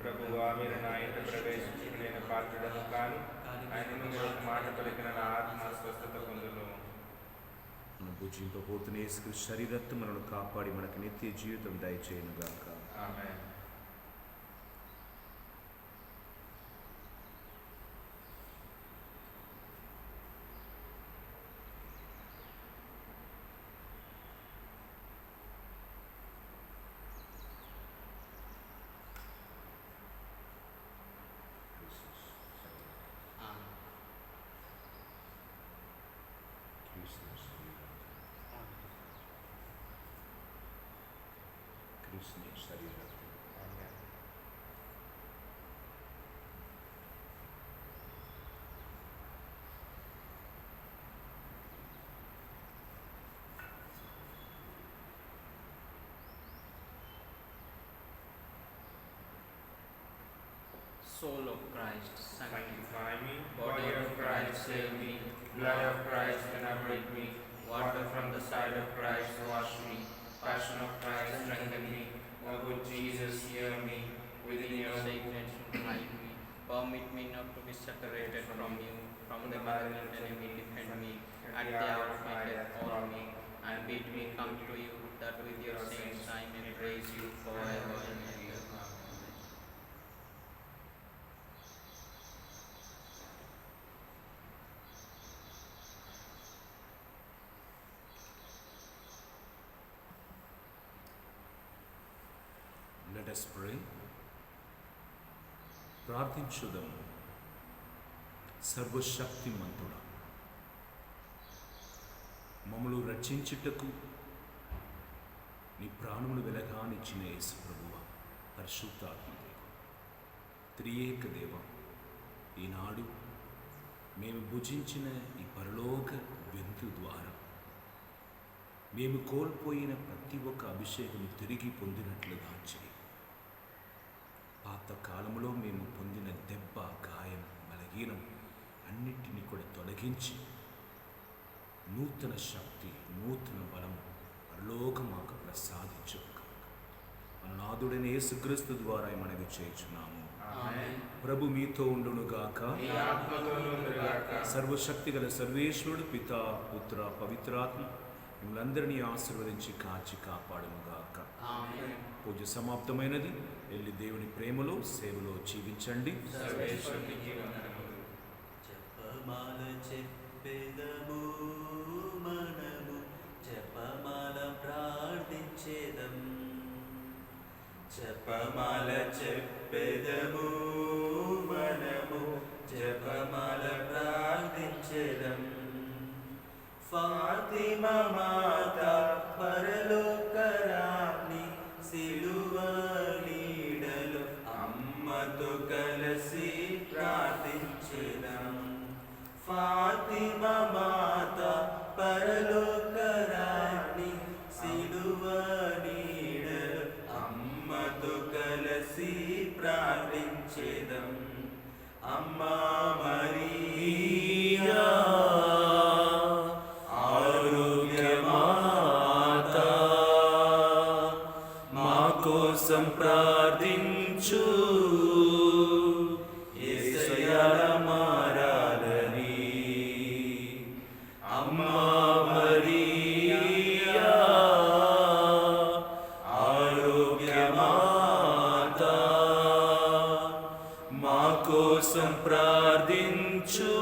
ప్రభువా, మీరు నా ఇంట ప్రవేశించి నేను పాత్రుడను కాను, ఆయన మాట పలికిన నా ఆత్మ స్వస్థత పొందును. మనం భుజింపబోతున్న యేసుక్రీస్తు శరీరత్తు మనల్ని కాపాడి మనకు నిత్య జీవితం దయచేయునుగాక. ఆమేన్. కృష్ణ శరీరత్తు. ఆమేన్. Soul of Christ, Sanctify me, Body of Christ, save me. Blood of Christ, renovate me. Water from the side of Christ, wash me. Passion of Christ, strengthen me. O good Jesus, hear me. Within your sacred hide me. Permit me not to be separated from you. From the malignant enemy, defend me. At the hour of my death, call me. And bid me come to you, that with your saints I may praise you forever and ever. Let us pray. ప్రార్థించుదాము. సర్వశక్తిమంతుడా, మమ్మను రక్షించుటకు నీ ప్రాణములు వెలగానిచ్చిన యేసు ప్రభువా, పరిశుద్ధాత్మదేవ, త్రియేక దేవ, ఈనాడు మేము భుజించిన ఈ పరలోక విందు ద్వారా మేము కోల్పోయిన ప్రతి ఒక్క అభిషేకం తిరిగి పొందినట్లుగా చేయి. పాత కాలంలో మేము పొందిన దెబ్బ, గాయం, బలహీనం అన్నిటినీ కూడా తొలగించి నూతన శక్తి, నూతన బలం పరలోకం మాకు ప్రసాదించు. మన నాథుడైన యేసుక్రీస్తు ద్వారా మనవి చేయుచున్నాము. ప్రభు మీతో ఉండునుగాక. సర్వశక్తి గల సర్వేశ్వరుడు పితా, పుత్ర, పవిత్రాత్మ మిమ్మల్ని అందరినీ ఆశీర్వదించి కాచి కాపాడునుగాక. ఆమేన్. పూజ సమాప్తమైనది. వెళ్ళి దేవుని ప్రేమలో సేవలో జీవించండి. సర్వేశ్వరునికి వందనములు. జపమాల చెప్పెదము మనము, జపమాల ప్రార్థించేదం. జపమాల చెప్పెదము మనము, జపమాల ప్రార్థించెదం. ఫాతిమా మాత పరలోకరాణి, సిలువ నీడలో అమ్మతో కలిసి ప్రార్థించెదం. ఫాతిమా మాత పరలోకరాణి, సిలువ నీడలో అమ్మతో కలిసి ప్రార్థించెదం. అమ్మా మరియా ఆరోగ్యమాత, మా కోసం ప్రార్థించు. యేసయ్య మారాలని. అమ్మా మరియా ఆరోగ్యమాత, మా కోసం ప్రార్థించు.